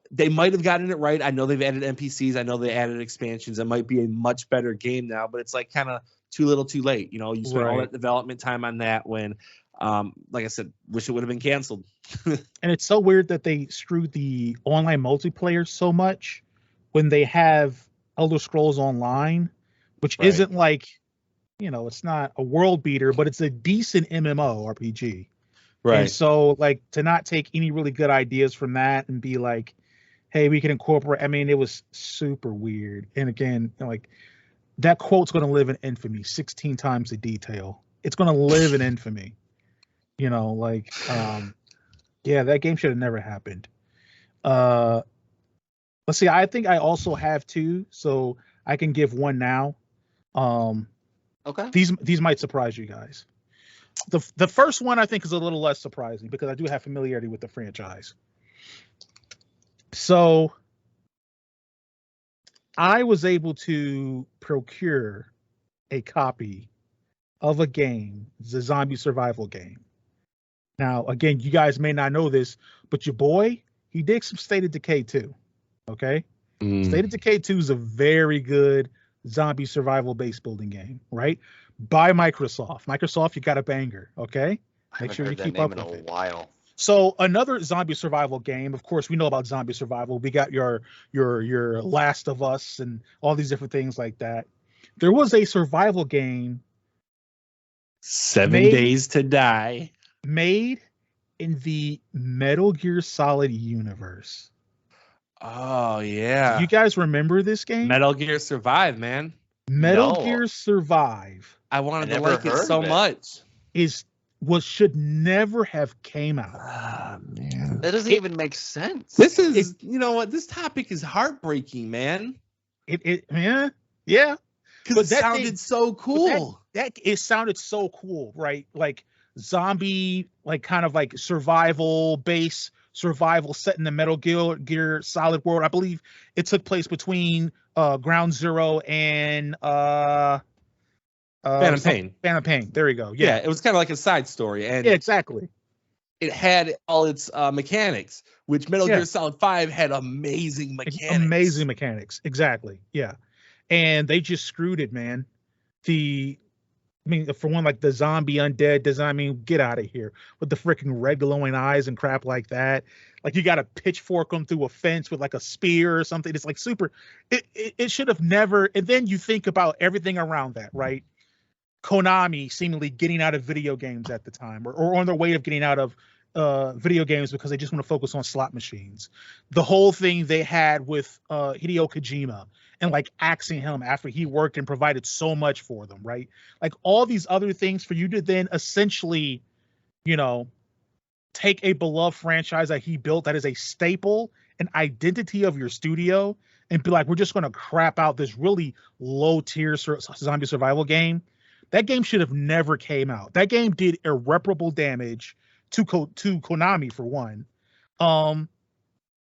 they might have gotten it right. I know they've added NPCs. I know they added expansions. It might be a much better game now, but it's like kind of too little too late. You know, you spent all that development time on that when, like I said, wish it would have been canceled. And it's so weird that they screwed the online multiplayer so much when they have Elder Scrolls Online, which isn't like, you know, it's not a world beater, but it's a decent MMO RPG. Right. And so like to not take any really good ideas from that and be like, hey, we can incorporate. I mean, it was super weird. And again, like that quote's going to live in infamy 16 times the detail. It's going to live in infamy. You know, like, yeah, that game should have never happened. Let's see. I think I also have two, so I can give one now. Okay. These might surprise you guys. The first one I think is a little less surprising because I do have familiarity with the franchise. So I was able to procure a copy of a game, the zombie survival game. Now, again, you guys may not know this, but your boy, he did some State of Decay 2. Okay? State of Decay 2 is a very good zombie survival base building game, right? By Microsoft. Microsoft, you got a banger, okay? Make sure you keep up with it. While. So another zombie survival game, of course, we know about zombie survival. We got your Last of Us and all these different things like that. There was a survival game, 7 Days to Die, made in the Metal Gear Solid universe. Oh yeah. You guys remember this game? Metal Gear Survive, man. Metal Gear Survive. I wanted to like it so much. Should never have came out. Man. That doesn't even make sense. This is, you know what? This topic is heartbreaking, man. Yeah. Because it sounded so cool. It sounded so cool, right? Like zombie, like kind of like survival set in the Metal Gear Solid world. I believe it took place between Ground Zero and Phantom Pain. Phantom Pain. There we go. Yeah, it was kind of like a side story, and yeah, exactly. It had all its mechanics, which Metal Gear Solid 5 had amazing mechanics. Exactly. Yeah, and they just screwed it, man. For one, like the zombie undead design. I mean, get out of here with the freaking red glowing eyes and crap like that. Like you got to pitchfork them through a fence with like a spear or something. It's like super. It should have never. And then you think about everything around that, right? Konami seemingly getting out of video games at the time, or on their way of getting out of video games because they just want to focus on slot machines. The whole thing they had with Hideo Kojima and like axing him after he worked and provided so much for them, right? Like all these other things for you to then essentially, you know, take a beloved franchise that he built that is a staple and identity of your studio and be like, we're just going to crap out this really low tier zombie survival game. That game should have never came out. That game did irreparable damage to Konami for one. And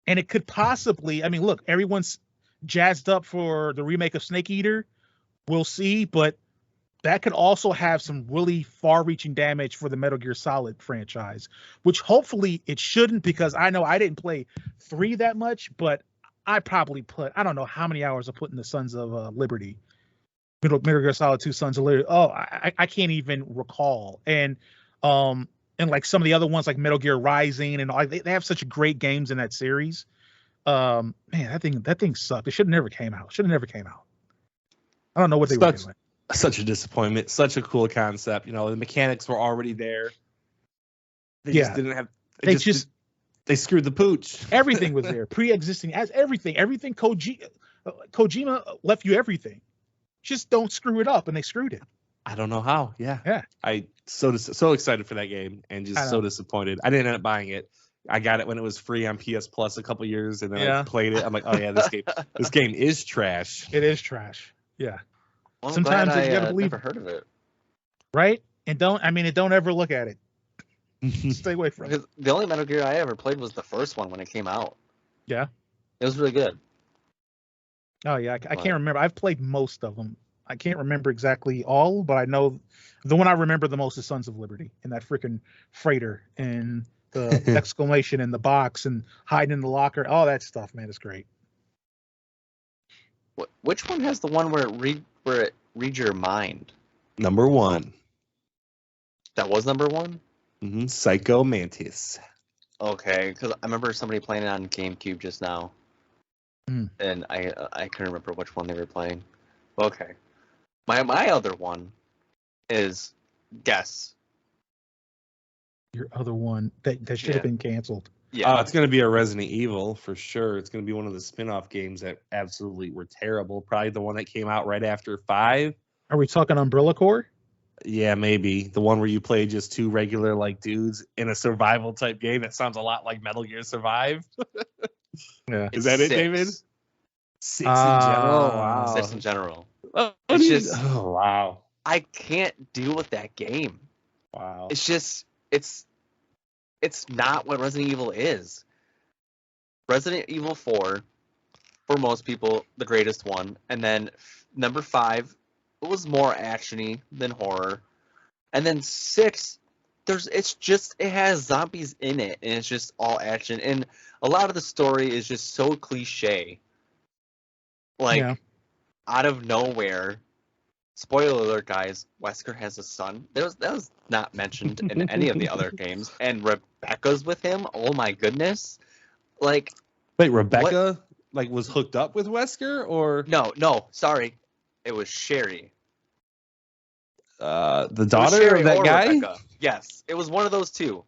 it could possibly, I mean, look, everyone's jazzed up for the remake of Snake Eater. We'll see, but that could also have some really far-reaching damage for the Metal Gear Solid franchise, which hopefully it shouldn't, because I know I didn't play 3 that much, but I probably put, I don't know how many hours I put in the Sons of Liberty. Metal Gear Solid 2 Sons of Liberty. Oh, I can't even recall. And like some of the other ones like Metal Gear Rising and all, they have such great games in that series. Man, that thing sucked. It should have never came out. I don't know what they were doing. Such a disappointment. Such a cool concept. You know, the mechanics were already there. They just didn't have. They screwed the pooch. Everything was there, pre-existing as everything. Everything Kojima left you everything. Just don't screw it up, and they screwed it. I don't know how. Yeah. I so excited for that game and just so disappointed. I didn't end up buying it. I got it when it was free on PS Plus a couple years, and then I played it. I'm like, oh yeah, this game is trash. It is trash. Yeah. Well, sometimes you gotta believe. Never heard of it. Right? And don't ever look at it. Stay away from it. The only Metal Gear I ever played was the first one when it came out. Yeah. It was really good. Oh yeah, I can't remember. I've played most of them. I can't remember exactly all, but I know the one I remember the most is Sons of Liberty and that freaking freighter and the exclamation in the box and hiding in the locker. All that stuff, man, is great. Which one has the one where it reads your mind? Number 1. That was number 1? Mm-hmm. Psycho Mantis. Okay, because I remember somebody playing it on GameCube just now. And I couldn't remember which one they were playing. Okay. My other one is Guess. Your other one that should have been canceled. Yeah. It's going to be a Resident Evil for sure. It's going to be one of the spin-off games that absolutely were terrible. Probably the one that came out right after 5. Are we talking Umbrella Corps? Yeah, maybe. The one where you play just 2 regular like dudes in a survival type game that sounds a lot like Metal Gear Survive. Yeah. Is that 6. It, David? 6 in general? Wow. 6 in general. It's just, oh, wow. I can't deal with that game. Wow. It's just, it's not what Resident Evil is. Resident Evil 4, for most people, the greatest one. And then number 5, it was more actiony than horror. And then 6, it has zombies in it, and it's just all action. And a lot of the story is just so cliche. Like, out of nowhere, spoiler alert, guys, Wesker has a son. That was not mentioned in any of the other games. And Rebecca's with him. Oh my goodness! Like, wait, Rebecca was hooked up with Wesker, or no, sorry, it was Sherry. The daughter of that guy. Rebecca. Yes, it was one of those two.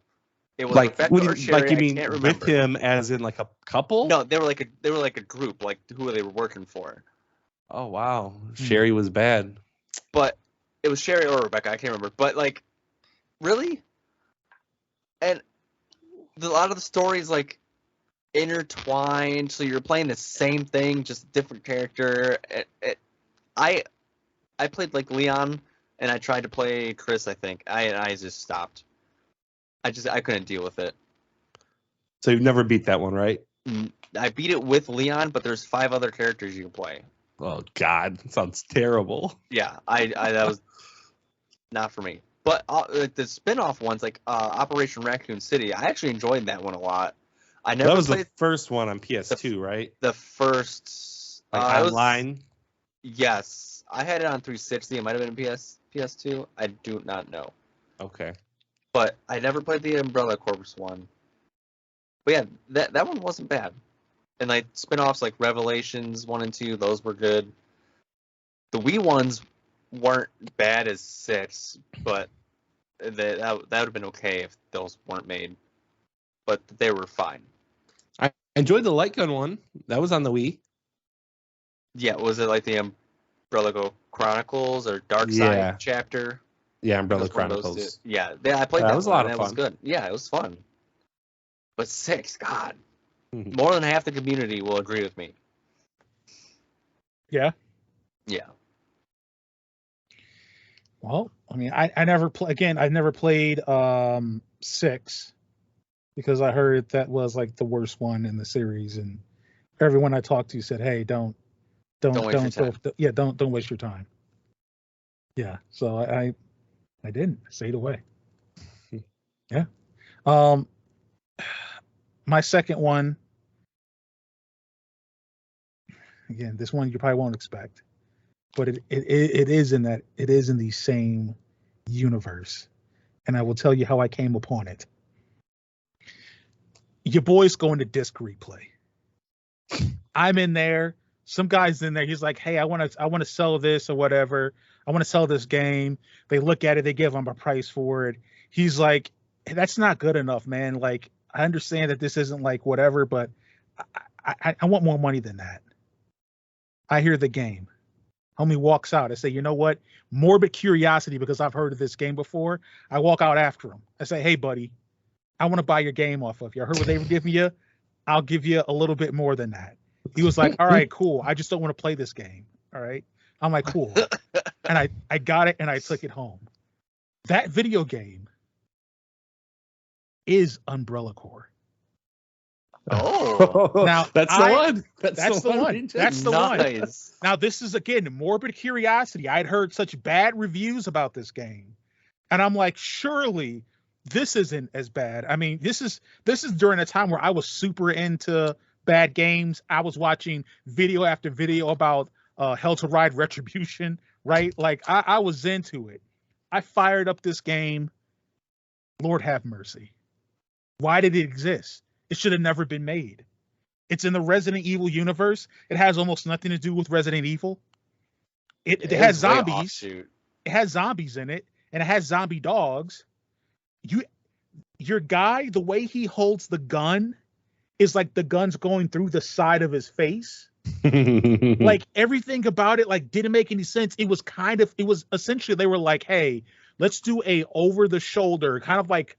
It was like Rebecca or Sherry. Like you mean with him as in like a couple? No, they were like a group, like who they were working for. Oh wow, Sherry was bad. But it was Sherry or Rebecca, I can't remember. But like, really? And a lot of the stories like intertwined, so you're playing the same thing, just different character. I played like Leon, and I tried to play Chris. I think I just stopped. I couldn't deal with it. So you've never beat that one, right? I beat it with Leon, but there's 5 other characters you can play. Oh God, that sounds terrible. Yeah, I that was not for me. But the spin-off ones, like Operation Raccoon City, I actually enjoyed that one a lot. That was the first one on PS2, right? The first online. Yes, I had it on 360. It might have been PS2. I do not know. Okay. But I never played the Umbrella Corps one. But yeah, that one wasn't bad. And like spin-offs like Revelations 1 and 2, those were good. The Wii ones weren't bad as 6, but that would have been okay if those weren't made. But they were fine. I enjoyed the light gun one. That was on the Wii. Yeah, was it like the Umbrella Chronicles or Dark Side chapter? Yeah, Umbrella Chronicles. Yeah, I played that. That was a lot of fun. That was good. Yeah, it was fun. But 6, God, more than half the community will agree with me. Yeah. Yeah. Well, I mean, I never I never played 6 because I heard that was like the worst one in the series, and everyone I talked to said, "Hey, don't waste your time." Yeah, so I didn't. I stayed away. Yeah. My second one, again, this one you probably won't expect, but it is in the same universe, and I will tell you how I came upon it. Your boy's going to disc replay. I'm in there. Some guy's in there. He's like, "Hey, I want to sell this or whatever. I want to sell this game." They look at it. They give him a price for it. He's like, hey, "That's not good enough, man. Like, I understand that this isn't like whatever, but I want more money than that." I hear the game. Homie walks out. I say, "You know what? Morbid curiosity, because I've heard of this game before." I walk out after him. I say, "Hey, buddy, I want to buy your game off of you. I heard what they were giving you. I'll give you a little bit more than that." He was like, "All right, cool. I just don't want to play this game." All right. I'm like, "Cool." And I got it and I took it home. That video game is Umbrella Corps. Oh, now that's the one. That's the one. That's the one. Now, this is, again, morbid curiosity. I'd heard such bad reviews about this game, and I'm like, surely this isn't as bad. I mean, this is during a time where I was super into bad games. I was watching video after video about Hell to Ride Retribution, right? Like, I was into it. I fired up this game. Lord have mercy. Why did it exist? It should have never been made. It's in the Resident Evil universe. It has almost nothing to do with Resident Evil. It has zombies. It has zombies in it, and it has zombie dogs. Your guy, the way he holds the gun is like the gun's going through the side of his face. Like, everything about it like didn't make any sense. It was essentially, they were like, "Hey, let's do a over the shoulder kind of like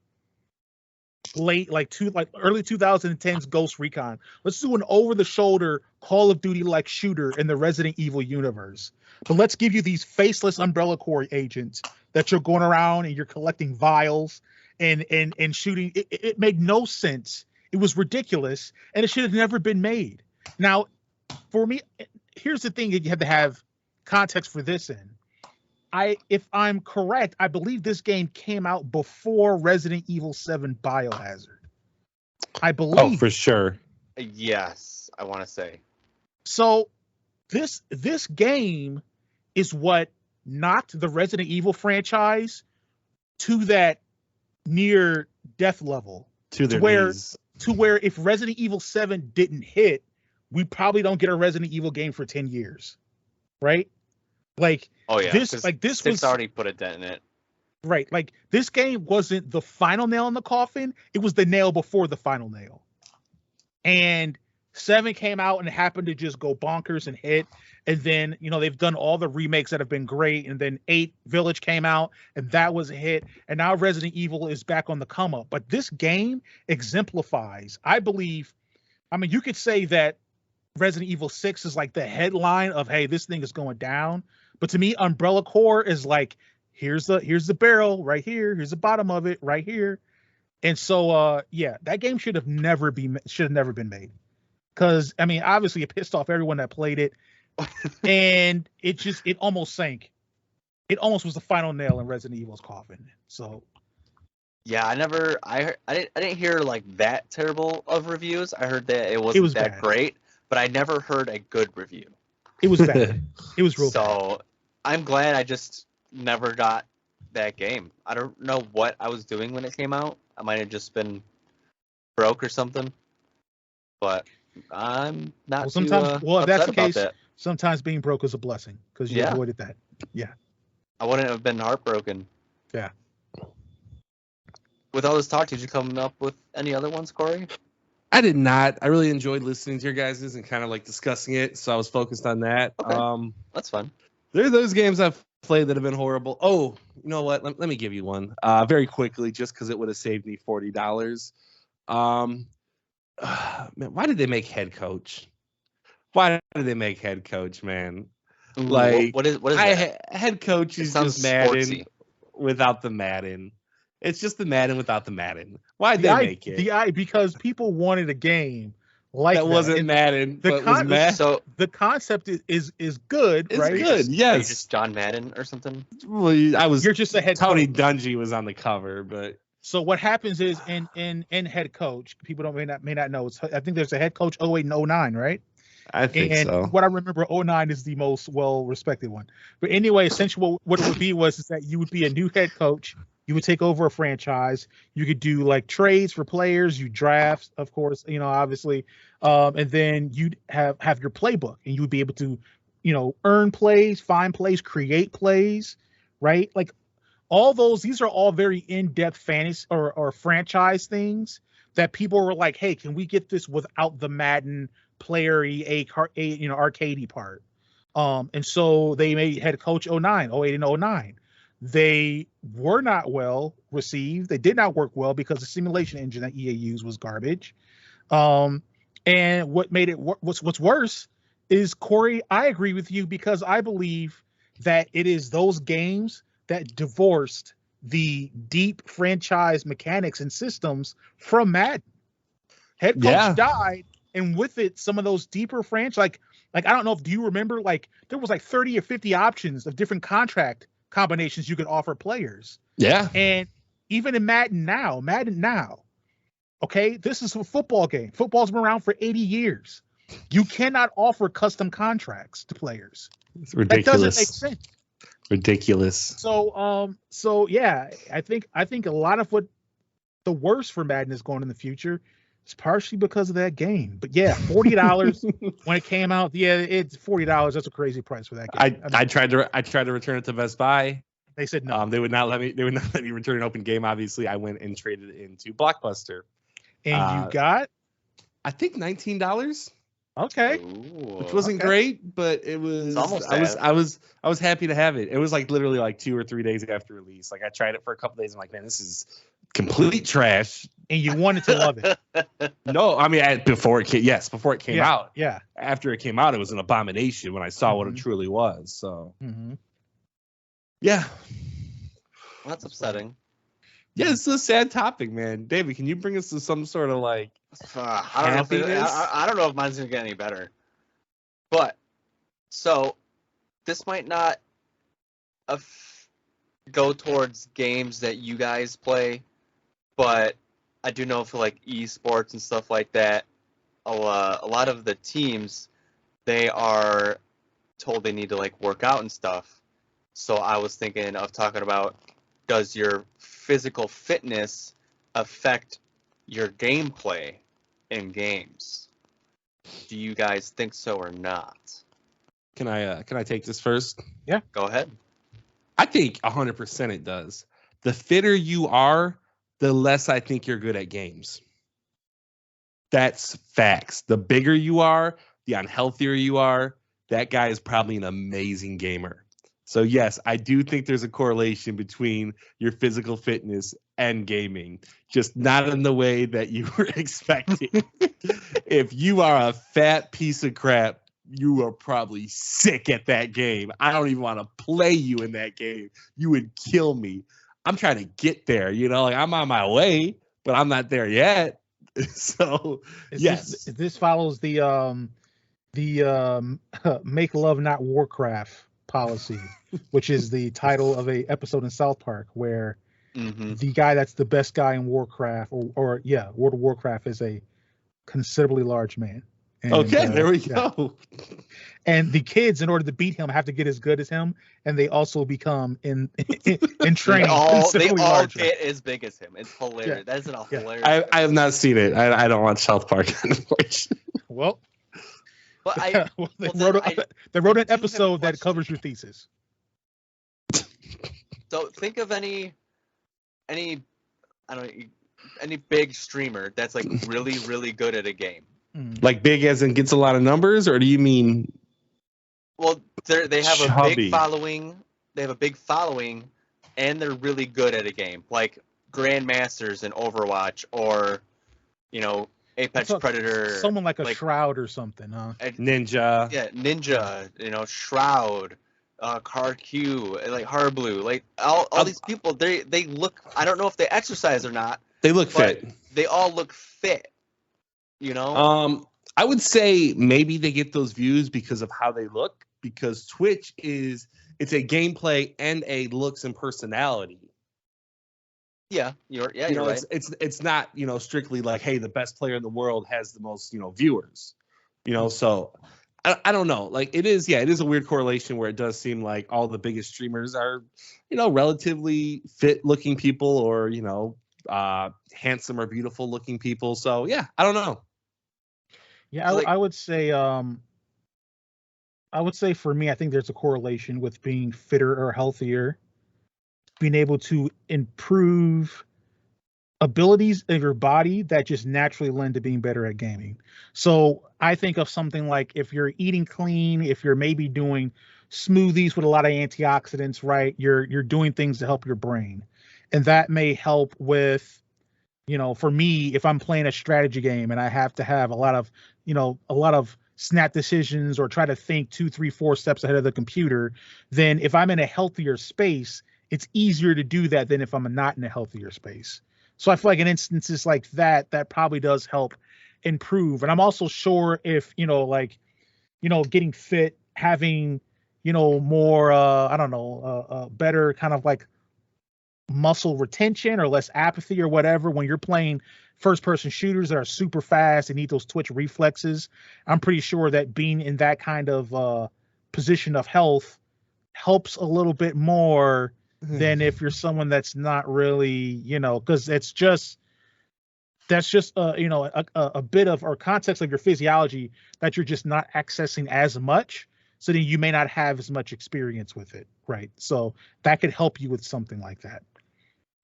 early 2010s Ghost Recon. Let's do an over the shoulder Call of Duty like shooter in the Resident Evil universe. But let's give you these faceless Umbrella Corps agents that you're going around and you're collecting vials and shooting." It made no sense. It was ridiculous, and it should have never been made. Now, for me, here's the thing that you have to have context for this in. If I'm correct, I believe this game came out before Resident Evil 7 Biohazard. I believe. Oh, for sure. Yes, I want to say. So this game is what knocked the Resident Evil franchise to that near death level. To where if Resident Evil 7 didn't hit, we probably don't get a Resident Evil game for 10 years. Right? Like, oh yeah, this was already put a dent in it. Right. Like, this game wasn't the final nail in the coffin. It was the nail before the final nail. And 7 came out and happened to just go bonkers and hit. And then, they've done all the remakes that have been great. And then 8 Village came out and that was a hit. And now Resident Evil is back on the come up. But this game exemplifies, I believe, you could say that Resident Evil 6 is like the headline of, hey, this thing is going down. But to me, Umbrella Corps is like, here's the barrel right here. Here's the bottom of it right here. And so, that game should have never been made. Because, obviously it pissed off everyone that played it. And it almost sank. It almost was the final nail in Resident Evil's coffin. So. Yeah, I didn't hear like that terrible of reviews. I heard that it wasn't that great, but I never heard a good review. It was bad. It was real bad. So I'm glad I just never got that game. I don't know what I was doing when it came out. I might have just been broke or something. But I'm not too if that's the case, sometimes being broke is a blessing because you avoided that. Yeah. I wouldn't have been heartbroken. Yeah. With all this talk, did you come up with any other ones, Cory? I did not. I really enjoyed listening to your guys' and kind of like discussing it, so I was focused on that. Okay. That's fun. There are those games I've played that have been horrible. Oh, you know what? Let me give you one very quickly, just because it would have saved me $40. Man, why did they make Head Coach? Why did they make Head Coach, man? Like, what is that? Head Coach is just Madden without the Madden. It's just the Madden without the Madden. Why'd they make it? Because people wanted a game like that. Wasn't Madden. So the concept is good, it's right? It's good, yes. Are you just John Madden or something? Well, you're just a head Tony coach. Dungy was on the cover, but so what happens is in Head Coach, people may not know. I think there's a Head Coach 08 and 09, right? I think And so. what I remember, '09 is the most well-respected one. But anyway, essentially what it would be is that you would be a new head coach. You would take over a franchise. You could do like trades for players. You draft, of course, obviously, and then you'd have your playbook, and you would be able to, earn plays, find plays, create plays, right? Like all those. These are all very in-depth fantasy or franchise things that people were like, "Hey, can we get this without the Madden player-y, arcadey part?" And so they made head coach '09, '08, and '09. They were not well received. They did not work well because the simulation engine that EA used was garbage. And what made it what's worse is, Corey, I agree with you because I believe that it is those games that divorced the deep franchise mechanics and systems from Madden. Head coach died, and with it, some of those deeper franchise, like I don't know if do you remember, like there was like 30 or 50 options of different contract combinations you could offer players. Yeah. And even in Madden now, okay, this is a football game. Football's been around for 80 years. You cannot offer custom contracts to players. It's ridiculous. That doesn't make sense. Ridiculous. So yeah, I think a lot of what the worst for Madden is going in the future is partially because of that game. But yeah, $40 when it came out. Yeah, it's $40. That's a crazy price for that game. I tried to return it to Best Buy. They said no. They would not let me. They would not let me return an open game. Obviously, I went and traded it into Blockbuster. And you got, I think, $19. Okay. Ooh, which wasn't great, but it was. I was happy to have it. It was like literally like 2 or 3 days after release. Like I tried it for a couple days. I'm like, man, this is complete trash. And you wanted to love it. No, I mean before it came. Yes, before it came out. Yeah. After it came out, it was an abomination when I saw what it truly was. So. Mm-hmm. Yeah. Well, that's upsetting. Yeah, it's a sad topic, man. David, can you bring us to some sort of like I don't know if mine's gonna get any better. But so this might not go towards games that you guys play, but I do know for like esports and stuff like that, a lot of the teams, they are told they need to like work out and stuff. So I was thinking of talking about, does your physical fitness affect your gameplay in games? Do you guys think so or not? Can I take this first? Yeah, go ahead. I think 100% it does. The fitter you are, the less I think you're good at games. That's facts. The bigger you are, the unhealthier you are, that guy is probably an amazing gamer. So yes, I do think there's a correlation between your physical fitness and gaming, just not in the way that you were expecting. If you are a fat piece of crap, you are probably sick at that game. I don't even want to play you in that game. You would kill me. I'm trying to get there, like I'm on my way, but I'm not there yet. So yes, this follows the make love not Warcraft policy, which is the title of a episode in South Park where the guy that's the best guy in Warcraft or World of Warcraft is a considerably large man. And, okay, there we go. And the kids, in order to beat him, have to get as good as him, and they also become in training. They all get as big as him. It's hilarious. Yeah. That's a hilarious. I have not seen it. I don't watch South Park. Well. But they wrote an episode that covers your thesis. So think of any big streamer that's like really, really good at a game. Like big as in gets a lot of numbers, or do you mean? Well, they have a big following. They have a big following, and they're really good at a game, like Grandmasters in Overwatch, or Apex Predator. Someone like a Shroud or something, huh? Ninja. Yeah, Ninja. Shroud, CarQ, like Harblue, like all these people. They look. I don't know if they exercise or not. They look fit. They all look fit. I would say maybe they get those views because of how they look. Because Twitch it's a gameplay and a looks and personality. Yeah, you're right. It's not strictly like, hey, the best player in the world has the most viewers. So I don't know. Like it is a weird correlation where it does seem like all the biggest streamers are, relatively fit looking people or, handsome or beautiful looking people. So yeah, I don't know. Yeah, I would say for me, I think there's a correlation with being fitter or healthier, being able to improve abilities of your body that just naturally lend to being better at gaming. So I think of something like if you're eating clean, if you're maybe doing smoothies with a lot of antioxidants, right? You're doing things to help your brain. And that may help with, for me, if I'm playing a strategy game and I have to have a lot of snap decisions or try to think 2, 3, 4 steps ahead of the computer, then if I'm in a healthier space, it's easier to do that than if I'm not in a healthier space. So I feel like in instances like that probably does help improve. And I'm also sure if, getting fit, having, more, I don't know, better kind of like muscle retention or less apathy or whatever when you're playing first person shooters that are super fast and need those twitch reflexes. I'm pretty sure that being in that kind of position of health helps a little bit more than if you're someone that's not really, because that's just a bit of or context of your physiology that you're just not accessing as much, so then you may not have as much experience with it, right? So that could help you with something like that.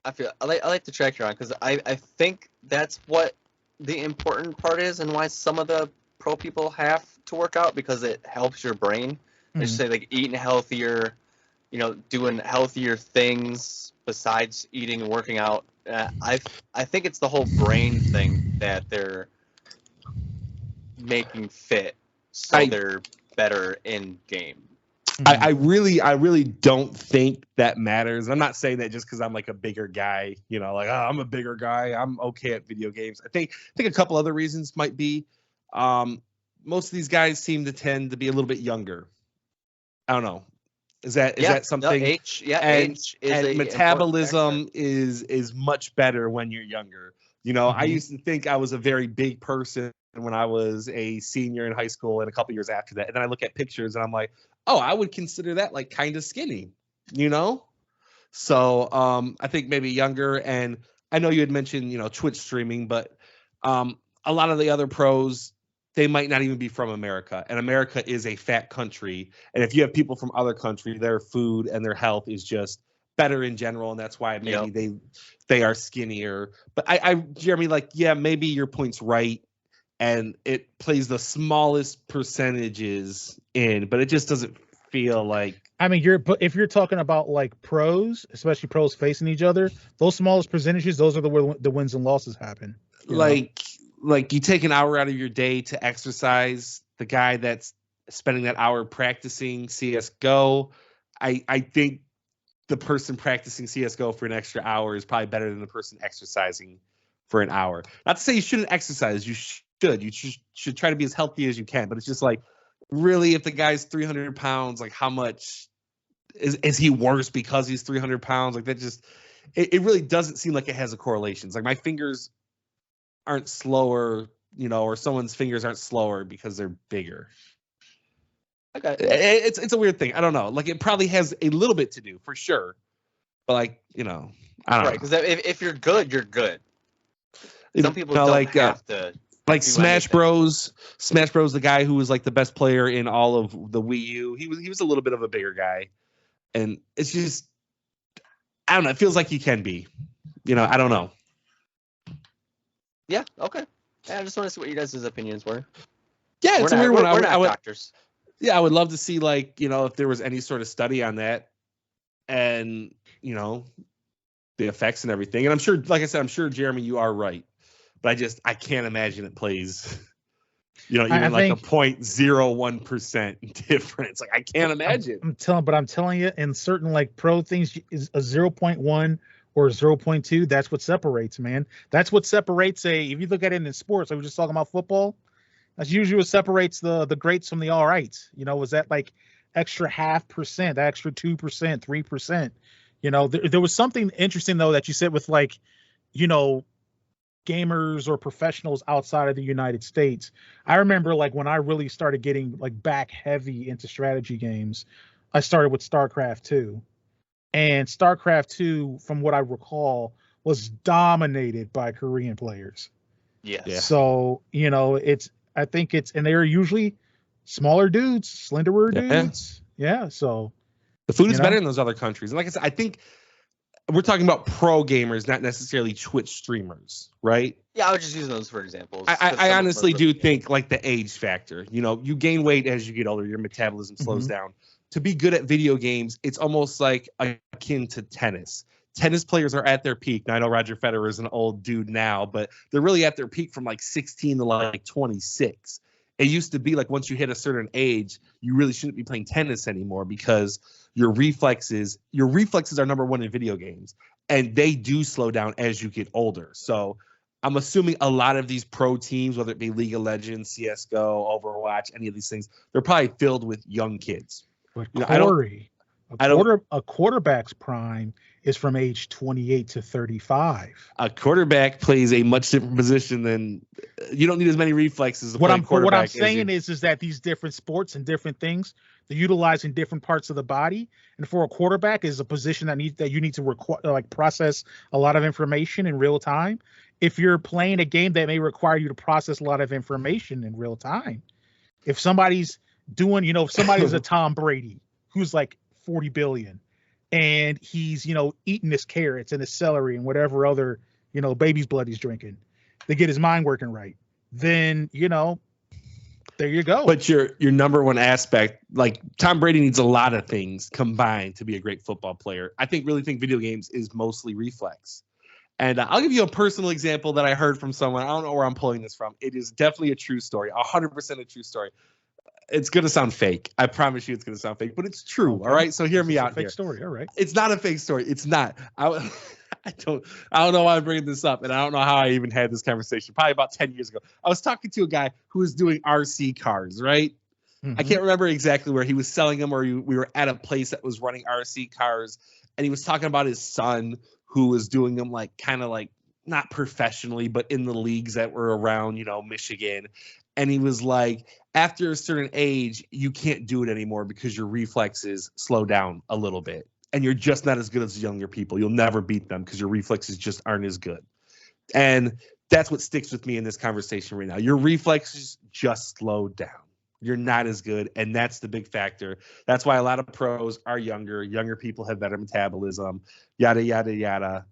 I like the track you're on, because I think that's what the important part is, and why some of the pro people have to work out, because it helps your brain. I just say like eating healthier, doing healthier things besides eating and working out. I think it's the whole brain thing that they're making fit, so they're better in game. I really don't think that matters. I'm not saying that just because I'm like a bigger guy, I'm a bigger guy, I'm okay at video games. I think a couple other reasons might be, most of these guys seem to tend to be a little bit younger. I don't know. Is that something? No, age is metabolism is much better when you're younger. I used to think I was a very big person when I was a senior in high school and a couple years after that. And then I look at pictures and I'm like, oh, I would consider that like kind of skinny, So I think maybe younger. And I know you had mentioned, Twitch streaming, but a lot of the other pros, they might not even be from America. And America is a fat country. And if you have people from other countries, their food and their health is just better in general. And that's why maybe they are skinnier. But I Jeremy, maybe your point's right. And it plays the smallest percentages in, but it just doesn't feel like. I mean, if you're talking about like pros, especially pros facing each other, those smallest percentages, those are where the wins and losses happen. Like you take an hour out of your day to exercise. The guy that's spending that hour practicing CS:GO, I think the person practicing CS:GO for an extra hour is probably better than the person exercising for an hour. Not to say you shouldn't exercise. You should try to be as healthy as you can. But it's just like, really, if the guy's 300 pounds, like how much is he worse because he's 300 pounds? Like that just, it really doesn't seem like it has a correlation. It's like my fingers aren't slower, or someone's fingers aren't slower because they're bigger. Okay. It's a weird thing. I don't know. Like it probably has a little bit to do for sure. But like, I don't know. Right, because if you're good, you're good. Some people don't have to. Like Smash Bros. The guy who was like the best player in all of the Wii U. He was a little bit of a bigger guy. And it's just, I don't know. It feels like he can be. I don't know. Yeah, okay. Yeah, I just want to see what you guys' opinions were. Yeah, it's a weird one. We're not doctors. Yeah, I would love to see if there was any sort of study on that and, the effects and everything. And I'm sure, like I said, I'm sure, Jeremy, you are right. But I can't imagine it plays, even a 0.01% difference. Like I can't imagine. I'm telling you, in certain like pro things, is a 0.1 or 0.2. That's what separates, man. That's what separates if you look at it in sports, like we're just talking about football. That's usually what separates the greats from the all rights. Was that like extra 0.5%, that extra 2%, 3%? There was something interesting though that you said with like, gamers or professionals outside of the United States. I remember like when I really started getting like back heavy into strategy games, I started with StarCraft 2. And StarCraft 2, from what I recall, was dominated by Korean players. Yes. Yeah. So, I think and they're usually smaller dudes, slenderer dudes. Yeah. So the food is better in those other countries. And like I said, I think we're talking about pro gamers, not necessarily Twitch streamers, right? Yeah, I was just using those for examples. I honestly do think like the age factor. You gain weight as you get older, your metabolism slows down. To be good at video games, it's almost like akin to tennis. Tennis players are at their peak. Now, I know Roger Federer is an old dude now, but they're really at their peak from like 16 to like 26. It used to be like once you hit a certain age, you really shouldn't be playing tennis anymore because your reflexes are number one in video games, and they do slow down as you get older. So I'm assuming a lot of these pro teams, whether it be League of Legends, CSGO, Overwatch, any of these things, they're probably filled with young kids. But Cory, a quarterback's prime is from age 28 to 35. A quarterback plays a much different position than you don't need as many reflexes. What I'm saying is that these different sports and different things, they're utilizing different parts of the body. And for a quarterback is a position that you need to process a lot of information in real time. If you're playing a game that may require you to process a lot of information in real time, if somebody's doing, if somebody's a Tom Brady who's like 40 billion and he's, eating his carrots and his celery and whatever other, baby's blood he's drinking, they get his mind working right. Then, there you go. But your number one aspect, like Tom Brady needs a lot of things combined to be a great football player. I really think video games is mostly reflex. And I'll give you a personal example that I heard from someone. I don't know where I'm pulling this from. It is definitely a true story, 100% a true story. It's going to sound fake. I promise you it's going to sound fake, but it's true. Okay. All right. So hear me out here. Fake story. All right. It's not a fake story. It's not. I don't know why I'm bringing this up. And I don't know how I even had this conversation. Probably about 10 years ago. I was talking to a guy who was doing RC cars, right? Mm-hmm. I can't remember exactly where he was selling them, or we were at a place that was running RC cars. And he was talking about his son who was doing them kind of not professionally, but in the leagues that were around, Michigan. And he was like, after a certain age, you can't do it anymore because your reflexes slow down a little bit. And you're just not as good as younger people. You'll never beat them because your reflexes just aren't as good. And that's what sticks with me in this conversation right now. Your reflexes just slow down. You're not as good. And that's the big factor. That's why a lot of pros are younger. Younger people have better metabolism, yada, yada, yada.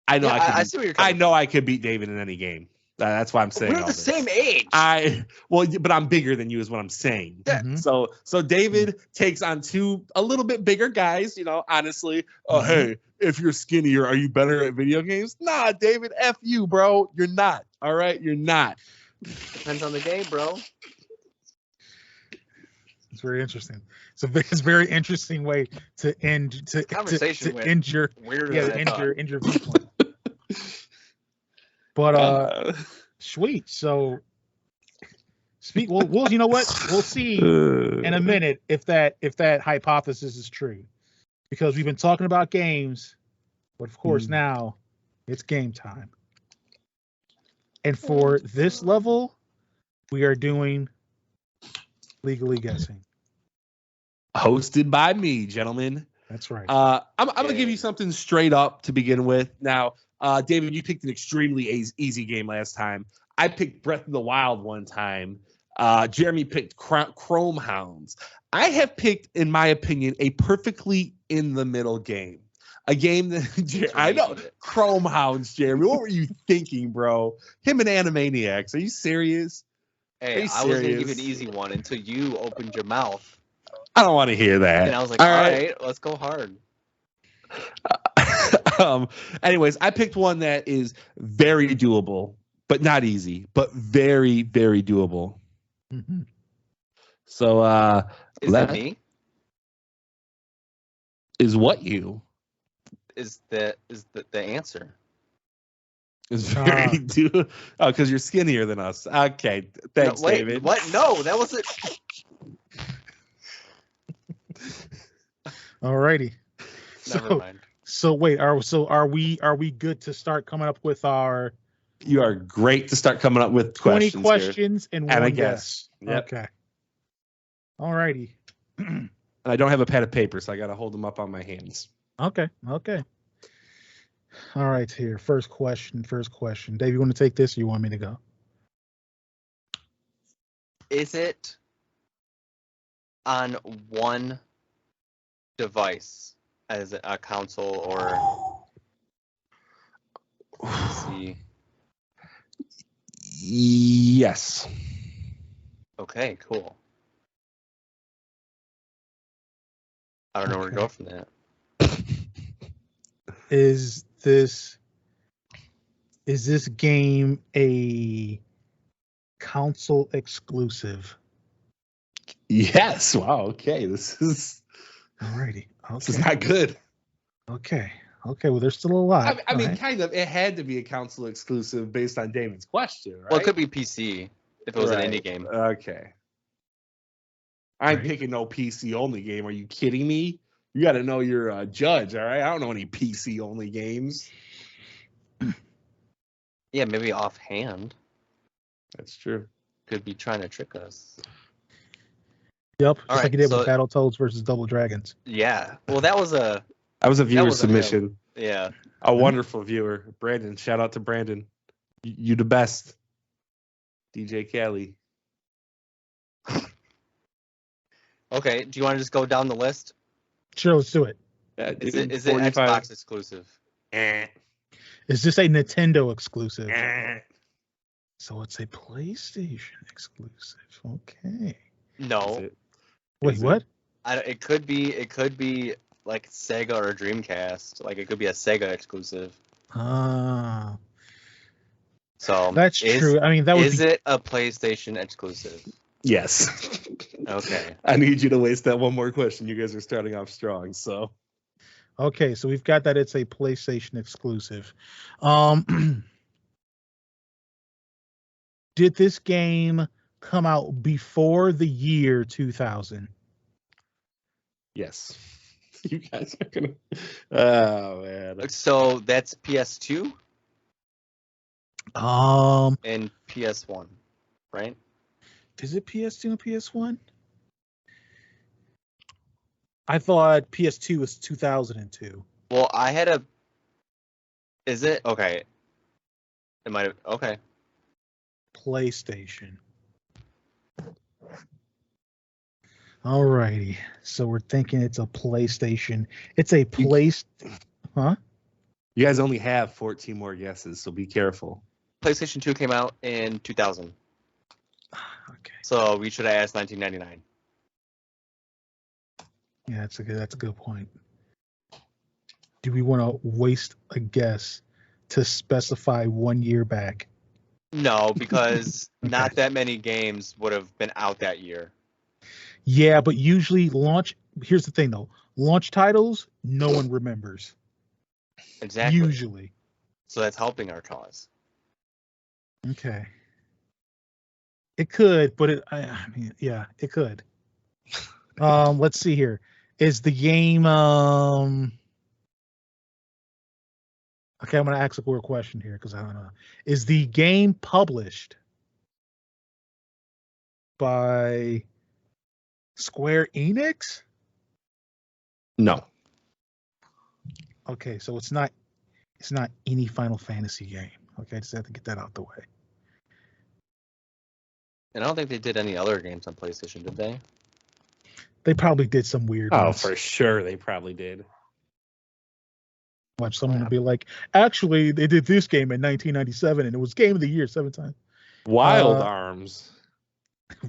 I know I could beat David in any game. That's why I'm saying we're the same age. But I'm bigger than you is what I'm saying. Mm-hmm. So David takes on two a little bit bigger guys, honestly. Oh, hey, if you're skinnier, are you better at video games? Nah, David, F you, bro. You're not. All right, you're not. Depends on the game, bro. It's very interesting. It's a very interesting way to end conversation to end your viewpoint. But sweet. So well, you know what? We'll see in a minute if that hypothesis is true, because we've been talking about games, but of course now it's game time. And for this level, we are doing Legally Guessing, hosted by me, gentlemen. That's right. I'm gonna give you something straight up to begin with. Now, David, you picked an extremely easy game last time. I picked Breath of the Wild one time. Jeremy picked Chrome Hounds. I have picked, in my opinion, a perfectly in the middle game. A game that I know, Chrome Hounds, Jeremy. What were you thinking, bro? Him and Animaniacs. Are you serious? Hey, I was gonna give you an easy one until you opened your mouth. I don't want to hear that. And I was like, all right, let's go hard. Anyways, I picked one that is very doable, but not easy, but very, very doable. Mm-hmm. So, is that me? Is what you? Is the answer? Is very doable. Oh, because you're skinnier than us. Okay, thanks, David. What? No, that wasn't. Alrighty. Never mind. So wait, are we good to start coming up with our You are great to start coming up with 20 questions. questions and And one a guess. Yep. Okay. All righty. And I don't have a pad of paper, so I got to hold them up on my hands. Okay. All right, here. First question. Dave, you want to take this or you want me to go? Is it on one device as a console or PC? Yes. Okay, cool. I don't know where to go from that. Is this game a console exclusive? Yes. Wow. Okay. This is Alrighty. This is not good. Okay. Well, there's still a lot. I mean, right? kind of. It had to be a console exclusive based on Damon's question, right? Well, it could be PC if it was an indie game. Okay. I'm Right. picking no PC only game. Are you kidding me? You got to know you're a judge, all right? I don't know any PC only games. Yeah, maybe offhand. That's true. Could be trying to trick us. Yep. Just All like right, you did so- with Battletoads versus Double Dragons. Yeah. Well, that was a viewer was a submission. yeah. A wonderful viewer. Brandon. Shout out to Brandon. You the best. DJ Kelly. Okay. Do you want to just go down the list? Sure, let's do it. Yeah, Is dude, it 45. Xbox exclusive? Is this a Nintendo exclusive? Eh. So it's a PlayStation exclusive. Okay. No. Is it? Wait, Is it? what? It could be like Sega or Dreamcast. Like it could be a Sega exclusive. Ah, So that's true. I mean, that would is be. it a PlayStation exclusive? Yes. Okay. I need you to waste that one more question. You guys are starting off strong, so. Okay, so we've got that it's a PlayStation exclusive. Did this game come out before the year 2000? Yes. You guys are gonna. Oh man. So that's PS2 Um, and PS1, right? is it PS2 and PS1? I thought PS2 was 2002. Well, I had a. Is it okay? It might have. Okay. PlayStation. Alrighty, so we're thinking it's a PlayStation. It's a place. Huh? You guys only have 14 more guesses, so be careful. PlayStation 2 came out in 2000, Okay. so we should have asked 1999. Yeah, that's a good point. Do we want to waste a guess to specify 1 year back? No, because Okay. not that many games would have been out that year. Yeah, but usually here's the thing though. Launch titles, no one remembers. Exactly. Usually. So that's helping our cause. Okay. It could, but I mean, yeah, it could. Let's see here. Is the game okay, I'm gonna ask a weird question here because I don't know. Is the game published by Square Enix? No. Okay, so it's not any Final Fantasy game. Okay, I just have to get that out the way. And I don't think they did any other games on PlayStation, did they? They probably did some weird Oh, ones. for sure they probably did. Watch someone will be like, actually, they did this game in 1997 and it was Game of the Year 7 times. Wild Arms.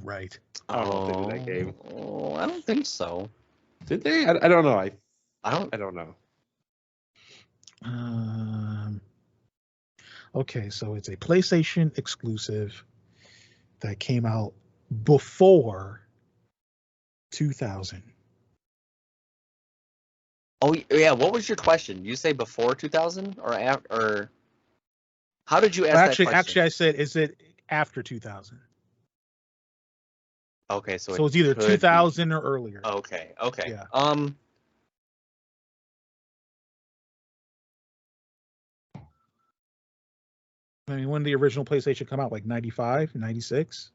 Right. I don't know if they did that game. Oh, I don't think so. Did they? I don't know. I don't. I don't know. Okay, so it's a PlayStation exclusive that came out before 2000. Oh yeah. What was your question? You say before 2000 or how did you ask that question? Actually, I said, is it after 2000? Okay, so it's either could 2000 or earlier. Okay. Yeah. I mean, when did the original PlayStation come out? Like 95, 96?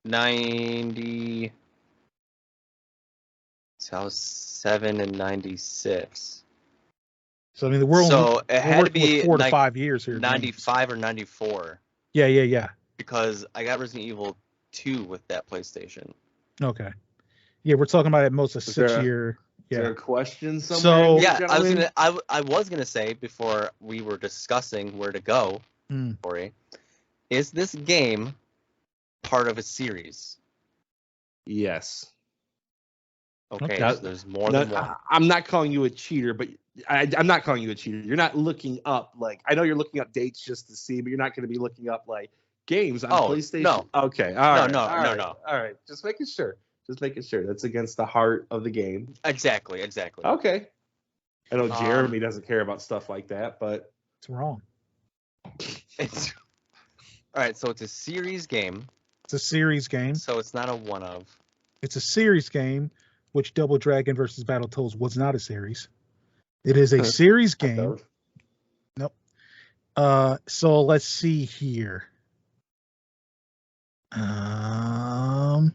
90. So I was 7 and 96. So I mean, we're it had to be 4 to 5 years here. 95 or 94. Yeah. Because I got Resident Evil 2 with that PlayStation. Okay. Yeah, we're talking about at most a 6-year. Is there a question somewhere? So yeah, I was gonna say before we were discussing where to go, Cory, is this game part of a series? Yes. Okay, so there's more than one. I'm not calling you a cheater, but I'm not calling you a cheater. You're not looking up I know you're looking up dates just to see, but you're not going to be looking up games on PlayStation. No. Okay. No. All right. Just making sure. That's against the heart of the game. Exactly. Okay. I know Jeremy doesn't care about stuff like that, but it's wrong. All right, so it's a series game. It's a series game. So it's not a one of. It's a series game, which Double Dragon versus Battletoads was not a series. It is a series game. Nope. So let's see here. I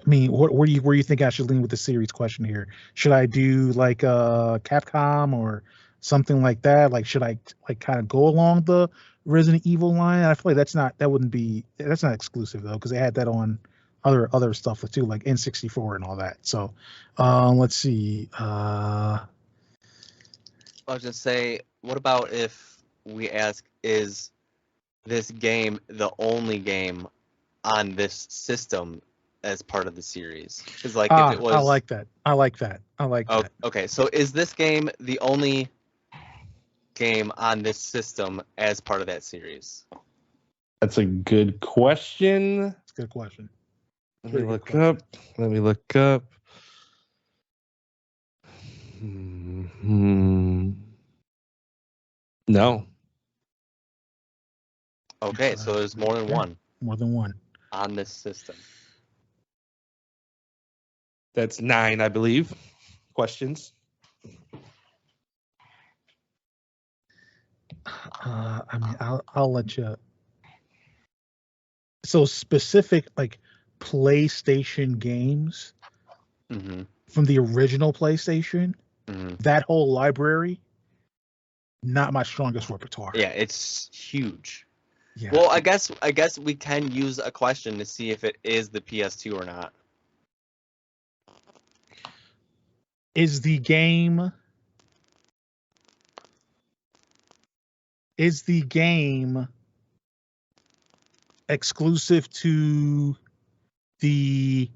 mean, where do you think I should lean with the series question here? Should I do like Capcom or something like that? Like, should I kind of go along the Resident Evil line? I feel like that's not exclusive though, because they had that on other stuff too, like N64 and all that. So let's see. I was gonna say, what about if we ask, is this game the only game on this system as part of the series? Because if it was, I like that. Okay, so is this game the only game on this system as part of that series? That's a good question. It's a good question. Let me look up. No. Okay, so there's more than one. More than one on this system. That's 9, I believe. Questions? I mean, I'll let you. So specific PlayStation games from the original PlayStation, that whole library, not my strongest repertoire. Yeah, it's huge. Yeah. Well, I guess we can use a question to see if it is the PS2 or not. Is the game exclusive to the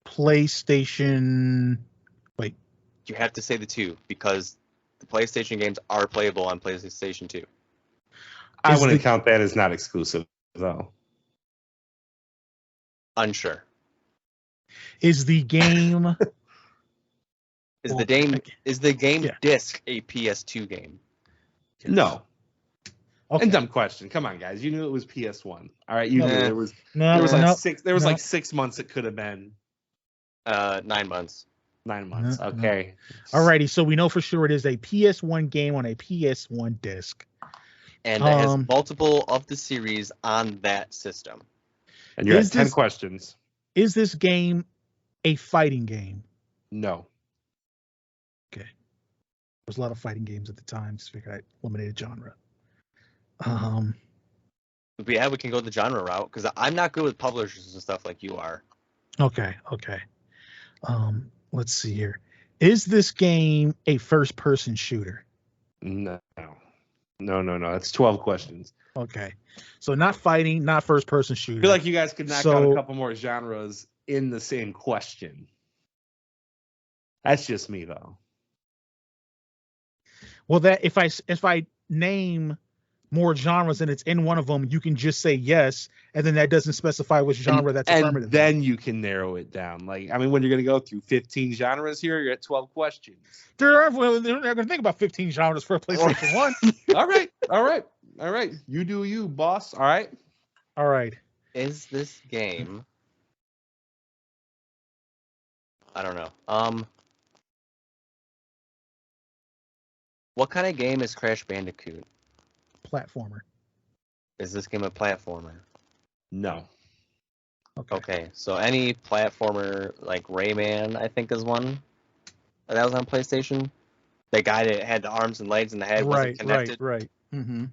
PlayStation? Wait. You have to say the 2 because the PlayStation games are playable on PlayStation 2. I wouldn't count that as not exclusive, though. Unsure. Is the game is the game disc a PS2 game? Yes. No. Okay. And dumb question. Come on, guys. You knew it was PS1. All right. You knew there was like 6 months it could have been. 9 months. 9 months. Okay. Alrighty. So we know for sure it is a PS1 game on a PS1 disc. And it has multiple of the series on that system. And you have 10 questions. Is this game a fighting game? No. Okay. There's a lot of fighting games at the time. Just figured I eliminated genre. Yeah, we can go the genre route because I'm not good with publishers and stuff like you are. Okay. Let's see here. Is this game a first-person shooter? No. That's 12 questions. Okay. So not fighting, not first-person shooter. I feel like you guys could knock out a couple more genres in the same question. That's just me, though. Well, that if I name more genres and it's in one of them, you can just say yes, and then that doesn't specify which genre that's affirmative. And then you can narrow it down. When you're going to go through 15 genres here, you're at 12 questions. They're not going to think about 15 genres for a PlayStation 1. All right. You do you, boss. All right. Is this game? I don't know. What kind of game is Crash Bandicoot? Platformer. Is this game a platformer? No. Okay, so any platformer like Rayman, I think, is one that was on PlayStation. The guy that had the arms and legs and the head wasn't connected. Right. Mm-hmm.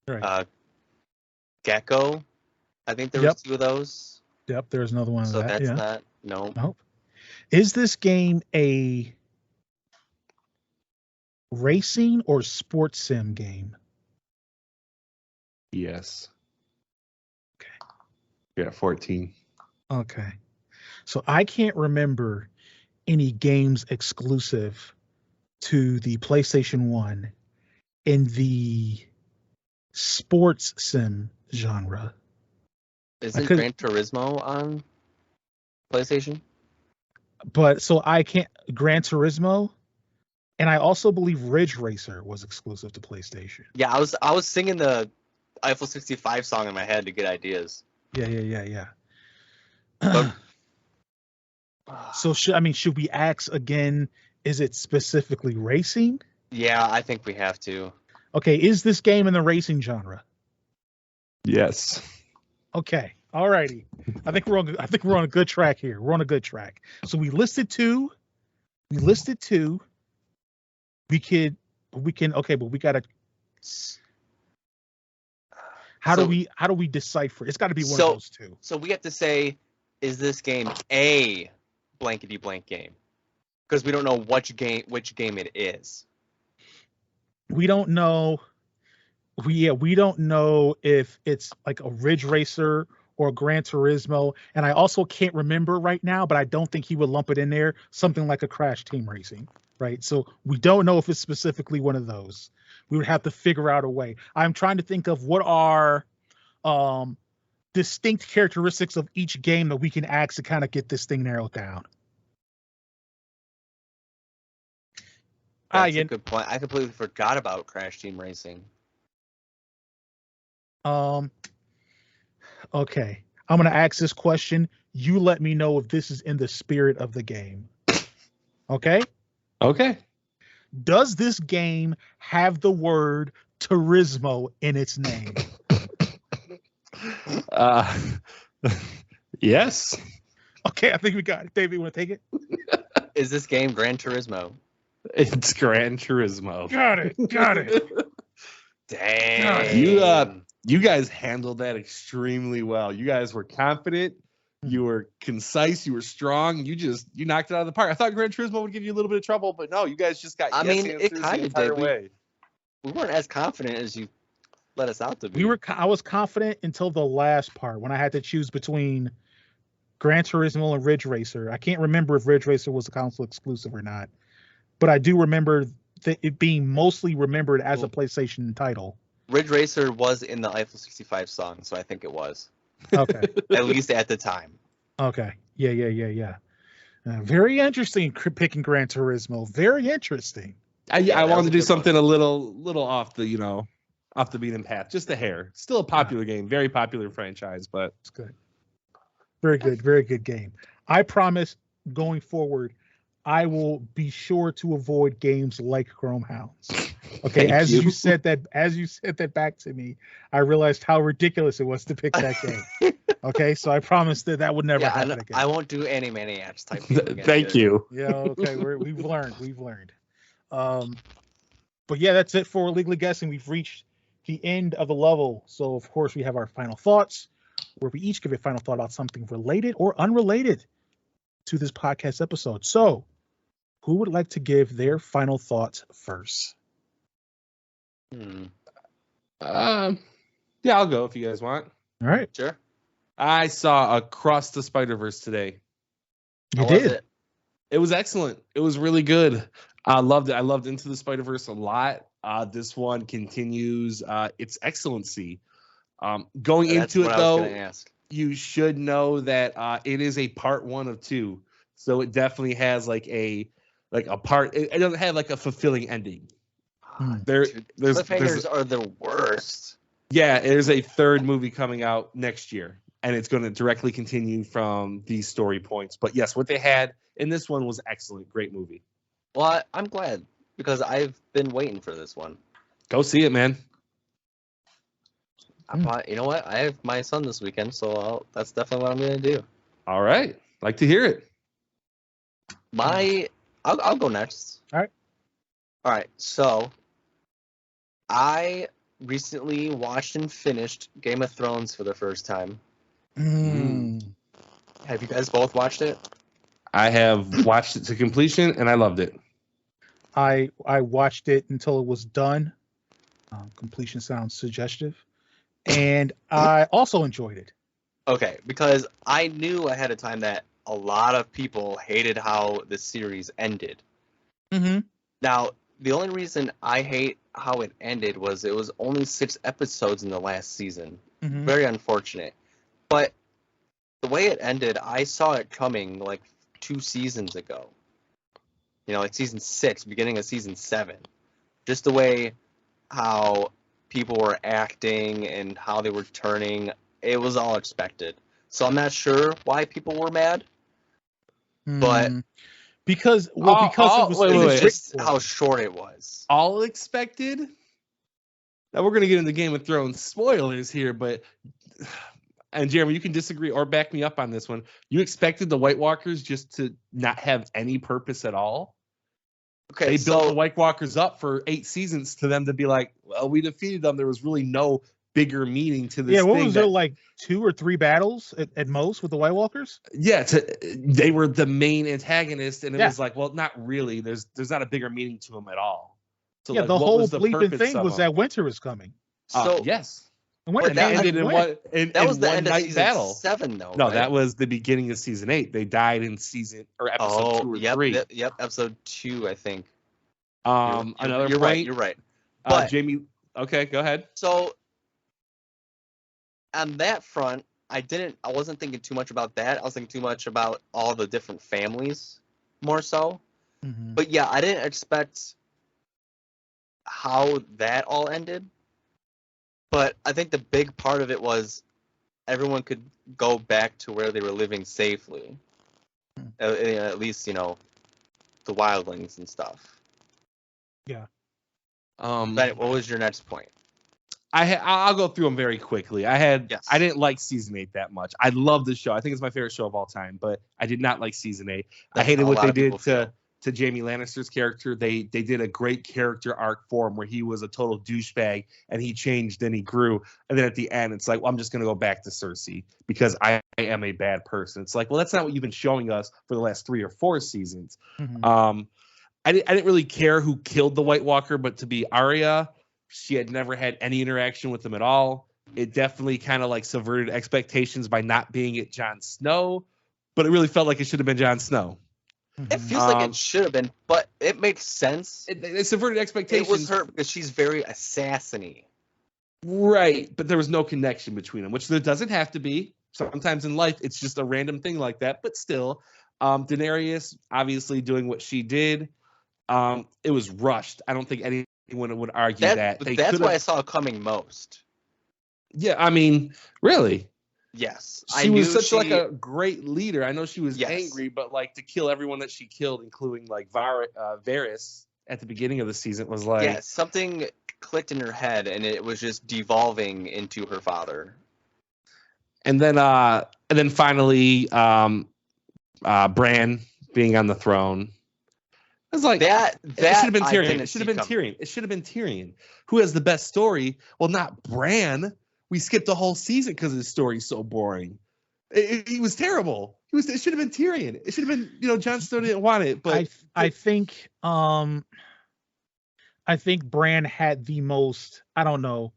Right. Gecko, I think there was 2 of those. Yep, there's another one of So that. that's not Nope. Is this game a racing or sports sim game? Yes. Okay. Yeah, 14. Okay. So I can't remember any games exclusive to the PlayStation 1 in the sports sim genre. Isn't Gran Turismo on PlayStation? But so I can't Gran Turismo, and I also believe Ridge Racer was exclusive to PlayStation. Yeah, I was singing the Eiffel 65 song in my head to get ideas. Yeah. So should we ask again? Is it specifically racing? Yeah, I think we have to. Okay, is this game in the racing genre? Yes. Okay, alrighty. I think we're on a good track here. We're on a good track. So we listed two. We can. Okay, but we gotta. How do we decipher? It's got to be one of those two. So we have to say, is this game a blankety blank game? Because we don't know which game it is. We don't know. We don't know if it's like a Ridge Racer or Gran Turismo, and I also can't remember right now, but I don't think he would lump it in there. Something like a Crash Team Racing, right? So we don't know if it's specifically one of those. We would have to figure out a way. I'm trying to think of what are distinct characteristics of each game that we can ask to kind of get this thing narrowed down. That's a good point. I completely forgot about Crash Team Racing. Okay. I'm going to ask this question. You let me know if this is in the spirit of the game. Okay? Okay. Does this game have the word Turismo in its name? Yes. Okay, I think we got it. David, you want to take it? Is this game Gran Turismo? It's Gran Turismo. Got it. Dang. You guys handled that extremely well. You guys were confident. You were concise. You were strong. You knocked it out of the park. I thought Gran Turismo would give you a little bit of trouble, but no, you guys just got it kind of did. way. We weren't as confident as you let us out to be. I was confident until the last part when I had to choose between Gran Turismo and Ridge Racer. I can't remember if Ridge Racer was a console exclusive or not, but I do remember it being mostly remembered as a PlayStation title. Ridge Racer was in the Eiffel 65 song, so I think it was. Okay. At least at the time. Okay. Yeah. Very interesting picking Gran Turismo. Very interesting. I wanted to do something a little off the beaten path, just a hair. Still a popular game, very popular franchise, but it's good. Very good game. I promise going forward, I will be sure to avoid games like Chrome Hounds. Okay, as you said that back to me, I realized how ridiculous it was to pick that game. Okay, so I promise that would never happen again. I won't do Animaniacs type thing. Thank you. Yeah, okay, we've learned. But yeah, that's it for Legally Guessing. We've reached the end of the level. So of course we have our final thoughts, where we each give a final thought about something related or unrelated to this podcast episode. So who would like to give their final thoughts first? Yeah, I'll go if you guys want. All right. Sure. I saw Across the Spider-Verse today. You did? It was excellent. It was really good. I loved it. I loved Into the Spider-Verse a lot. This one continues its excellency. Going into it, though, you should know that it is a part 1 of 2. So it definitely has like a part. It doesn't have like a fulfilling ending. Cliffhangers are the worst. Yeah, there's a 3rd movie coming out next year, and it's going to directly continue from these story points. But yes, what they had in this one was excellent. Great movie. Well, I'm glad. because I've been waiting for this one. Go see it, man. You know what? I have my son this weekend, so that's definitely what I'm going to do. All right. Like to hear it. I'll go next. All right. So I recently watched and finished Game of Thrones for the first time. Have you guys both watched it? I have watched it to completion, and I loved it. I watched it until it was done. Completion sounds suggestive. And I also enjoyed it. Okay, because I knew ahead of time that a lot of people hated how the series ended. Mm-hmm. Now, the only reason I hate how it ended was it was only 6 episodes in the last season. Mm-hmm. Very unfortunate. But the way it ended, I saw it coming like 2 seasons ago. Like season 6, beginning of season 7. Just the way how people were acting and how they were turning, it was all expected. So I'm not sure why people were mad. But because it was just how short it was. All expected? Now we're gonna get into Game of Thrones spoilers here, but and Jeremy, you can disagree or back me up on this one. You expected the White Walkers just to not have any purpose at all? Okay, they built the White Walkers up for 8 seasons to them to be like, well, we defeated them. There was really no bigger meaning to this. Yeah, what was there, like 2 or 3 battles at most with the White Walkers? Yeah, they were the main antagonist, and it was like, well, not really. There's not a bigger meaning to them at all. So yeah, like, the whole bleeping thing was that winter was coming. So yes. And that ended in one night battle. 7, though. No, right? that was the beginning of season 8. They died in episode 2 or 3. Yep, episode 2, I think. You're right. But Jamie, okay, go ahead. So on that front, I wasn't thinking too much about that. I was thinking too much about all the different families, more so. Mm-hmm. But yeah, I didn't expect how that all ended. But I think the big part of it was everyone could go back to where they were living safely. At least, the wildlings and stuff. Yeah. But what was your next point? I'll go through them very quickly. I didn't like season 8 that much. I love the show. I think it's my favorite show of all time, but I did not like season 8. I hated what they did to Jaime Lannister's character. They did a great character arc for him where he was a total douchebag and he changed and he grew. And then at the end, it's like, well, I'm just going to go back to Cersei because I am a bad person. It's like, well, that's not what you've been showing us for the last 3 or 4 seasons. Mm-hmm. I didn't really care who killed the White Walker, but to be Arya, she had never had any interaction with him at all. It definitely kind of like subverted expectations by not being it Jon Snow, but it really felt like it should have been Jon Snow. It feels like it should have been, but it makes sense. It subverted expectations. It was her because she's very assassin-y. Right, but there was no connection between them, which there doesn't have to be. Sometimes in life, it's just a random thing like that, but still. Daenerys, obviously doing what she did. It was rushed. I don't think anyone would argue that. That's why I saw it coming most. Yeah, I mean, really? Yes. She was such like a great leader. I know she was angry, but like to kill everyone that she killed, including like Varys at the beginning of the season, was like... Yeah, something clicked in her head, and it was just devolving into her father. And then finally, Bran being on the throne. It was like that it should have been Tyrion. It should have been Tyrion. It should have been Tyrion. Who has the best story? Well, not Bran. We skipped a whole season because his story's so boring. He was terrible. It should have been Tyrion. It should have been, Jon Snow didn't want it, but I think Bran had the most, I don't know,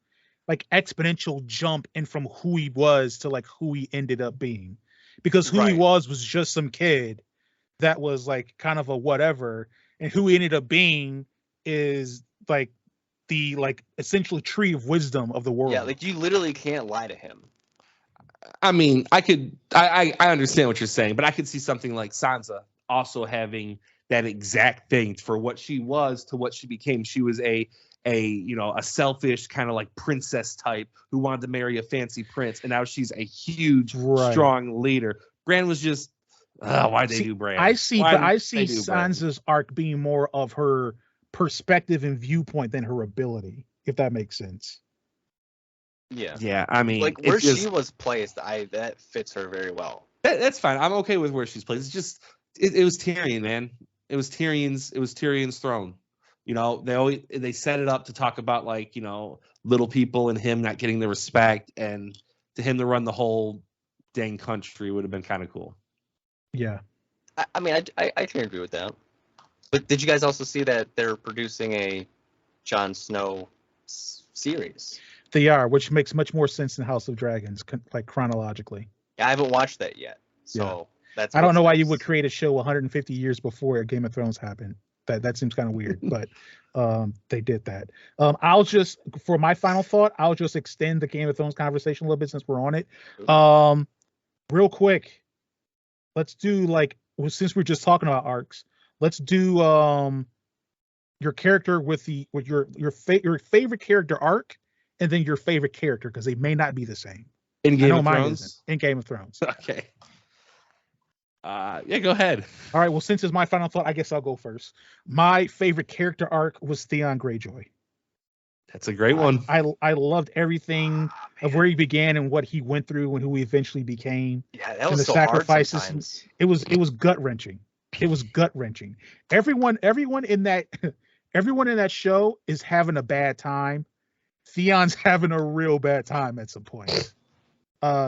like exponential jump in from who he was to like who he ended up being. Because who he was just some kid that was like kind of a whatever, and who he ended up being is like the like essentially tree of wisdom of the world. Yeah, like you literally can't lie to him. I mean, I understand what you're saying, but I could see something like Sansa also having that exact thing for what she was to what she became. She was a selfish kind of like princess type who wanted to marry a fancy prince, and now she's a huge, strong leader. Bran was just, why'd they do Bran? I see Sansa's arc being more of her perspective and viewpoint than her ability, if that makes sense. Yeah. Yeah, I mean, Like where she was placed, that fits her very well. That's fine. I'm okay with where she's placed. It's just it was Tyrion, man. It was Tyrion's throne. You know, they set it up to talk about like, you know, little people and him not getting the respect, and to him to run the whole dang country would have been kind of cool. Yeah. I mean, I can agree with that. But did you guys also see that they're producing a Jon Snow series? They are, which makes much more sense than House of Dragons, like chronologically. Yeah, I haven't watched that yet, so that's. I don't know why you would create a show 150 years before Game of Thrones happened. That seems kind of weird, but they did that. I'll just, for my final thought, I'll just extend the Game of Thrones conversation a little bit since we're on it. Real quick, let's do since we're just talking about arcs, let's do your character with your favorite character arc, and then your favorite character, because they may not be the same. In Game of Thrones? In Game of Thrones. Okay. Yeah, go ahead. All right. Well, since it's my final thought, I guess I'll go first. My favorite character arc was Theon Greyjoy. That's a great one. I loved everything of where he began and what he went through and who he eventually became. Yeah, that was the so sacrifices. hard sometimes. It was gut wrenching. It was gut wrenching. Everyone in that show is having a bad time. Theon's having a real bad time at some point.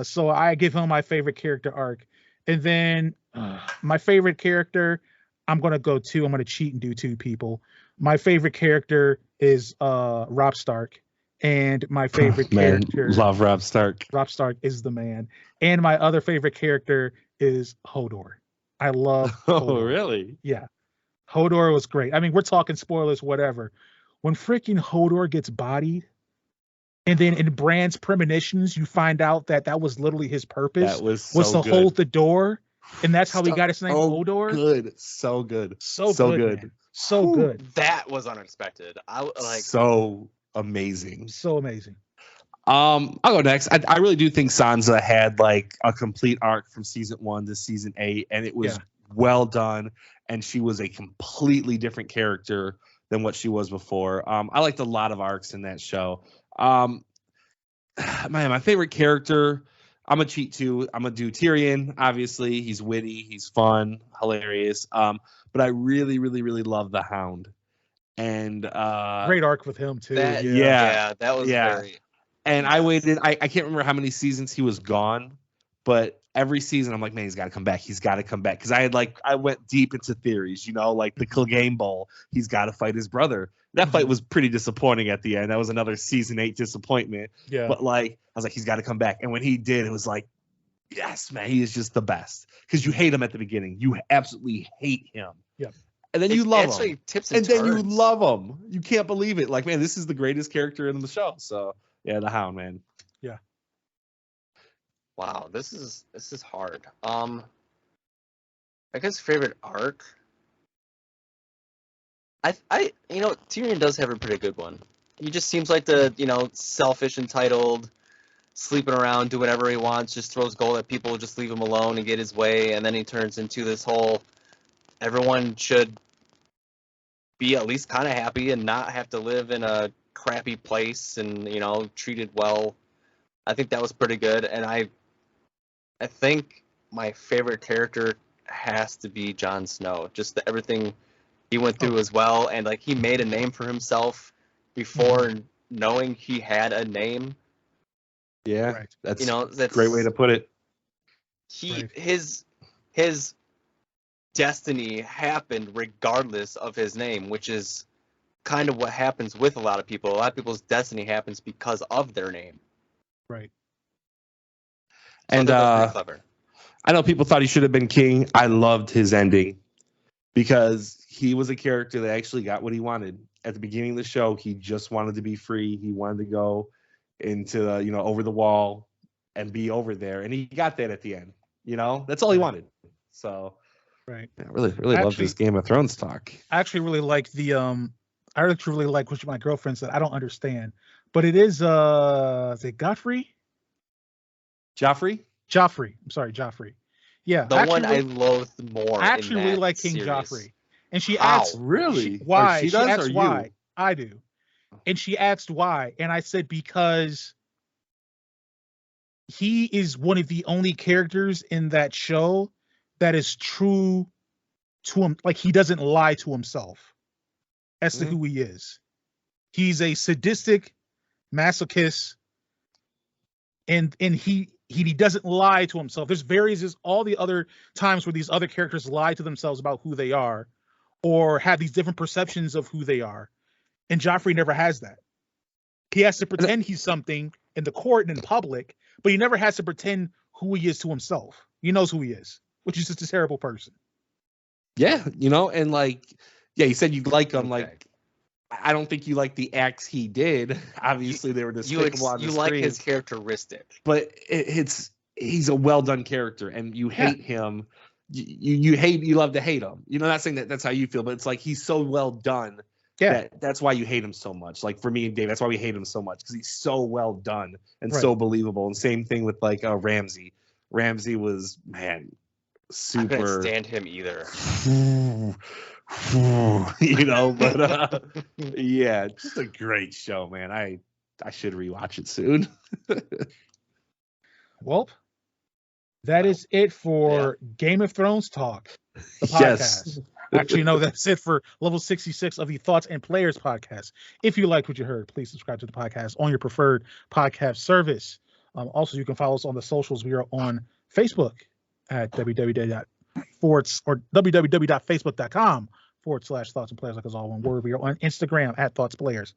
So I give him my favorite character arc. And then my favorite character, I'm going to cheat and do two people. My favorite character is Robb Stark. And my favorite character... Love Robb Stark. Robb Stark is the man. And my other favorite character is Hodor. I love Hodor. Oh, really? Yeah. Hodor was great. I mean, we're talking spoilers, whatever. When freaking Hodor gets bodied, and then in Bran's premonitions, you find out that was literally his purpose. That was to hold the door, and that's how he got his name, Hodor. Good, so good, so good, so good. That was unexpected. So amazing, so amazing. I'll go next. I really do think Sansa had like a complete arc from season 1 to season 8, and it was well done. And she was a completely different character than what she was before. I liked a lot of arcs in that show. My favorite character, I'm gonna cheat too. I'm gonna do Tyrion. Obviously, he's witty, he's fun, hilarious. But I really, really, really love the Hound. And great arc with him too. That was very. And I waited. I can't remember how many seasons he was gone, but every season I'm like, man, he's got to come back. He's got to come back, because I went deep into theories. You know, like the Clegane Bowl. He's got to fight his brother. That fight was pretty disappointing at the end. That was another season 8 disappointment. Yeah. But I was like, he's got to come back. And when he did, it was like, yes, man, he is just the best. Because you hate him at the beginning. You absolutely hate him. Yeah. And then you love him. And then you love him. You can't believe it. Like, man, this is the greatest character in the show. So yeah, the Hound, man. Yeah. Wow, this is hard. I guess favorite arc. Tyrion does have a pretty good one. He just seems like the, selfish, entitled, sleeping around, do whatever he wants, just throws gold at people, just leave him alone and get his way, and then he turns into this whole, everyone should be at least kind of happy and not have to live in a crappy place and, treated well. I think that was pretty good, and I think my favorite character has to be Jon Snow. Just everything he went through as well, and he made a name for himself before knowing he had a name. Yeah, right. That's a great way to put it. His destiny happened regardless of his name, which is kind of what happens with a lot of people. A lot of people's destiny happens because of their name. Right. So and clever. I know people thought he should have been king. I loved his ending, because he was a character that actually got what he wanted. At the beginning of the show, he just wanted to be free. He wanted to go into, over the wall and be over there. And he got that at the end. That's all he wanted. So, right. I really love this Game of Thrones talk. I actually really like I actually really like what my girlfriend said. I don't understand, but it is it Joffrey? I'm sorry, Joffrey. Yeah, the one I loathe more. I actually really like King Joffrey. And she How? asked Really? why. Or she She does, asked or why. you? I do. And she asked why. And I said, because he is one of the only characters in that show that is true to him. Like, he doesn't lie to himself as to who he is. He's a sadistic masochist, and he doesn't lie to himself. There's all the other times where these other characters lie to themselves about who they are, or have these different perceptions of who they are. And Joffrey never has that. He has to pretend he's something in the court and in public, but he never has to pretend who he is to himself. He knows who he is, which is just a terrible person. Yeah, and like, yeah, you said you like him. Okay. Like, I don't think you like the acts he did. Obviously, they were despicable on the You screen. like his characteristic, but he's a well done character, and you hate him. You love to hate him. Not saying that's how you feel, but it's like he's so well done. Yeah, that's why you hate him so much. Like for me and Dave, that's why we hate him so much, because he's so well done and so believable. And same thing with like Ramsay. Ramsay was, man, super. I couldn't stand him either. But yeah, just a great show, man. I should rewatch it soon. Well, that is it for Game of Thrones Talk, the podcast. Yes. Actually, no, that's it for level 66 of the Thoughts and Players podcast. If you liked what you heard, please subscribe to the podcast on your preferred podcast service. Also, you can follow us on the socials. We are on Facebook at www.facebook.com/Thoughts and Players, like it's all one word. We are on Instagram at Thoughts Players,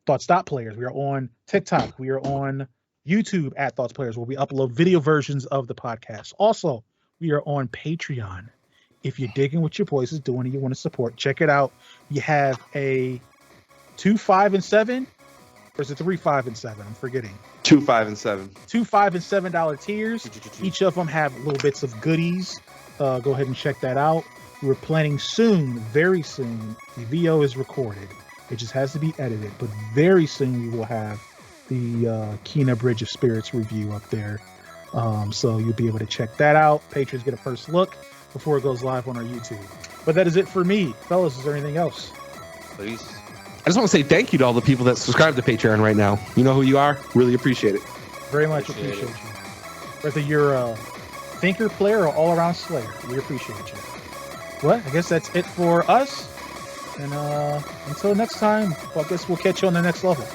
Thoughts.Players. We are on TikTok. We are on YouTube at Thoughts Players, where we upload video versions of the podcast. Also, we are on Patreon. If you're digging what your voice is doing and you want to support, check it out. You have a 2, 5, and 7, or is it 3, 5, and 7? I'm forgetting. 2, 5, and 7. 2, 5, and $7 tiers. Each of them have little bits of goodies. Go ahead and check that out. We're planning soon, very soon. The VO is recorded. It just has to be edited, but very soon we will have the Kina Bridge of Spirits review up there. So you'll be able to check that out. Patrons get a first look before it goes live on our YouTube. But that is it for me. Fellas, is there anything else? Please. I just want to say thank you to all the people that subscribe to Patreon right now. You know who you are. Really appreciate it. Very much appreciate you. Whether you're a thinker, player, or all-around slayer, we appreciate you. Well, I guess that's it for us. And until next time, I guess we'll catch you on the next level.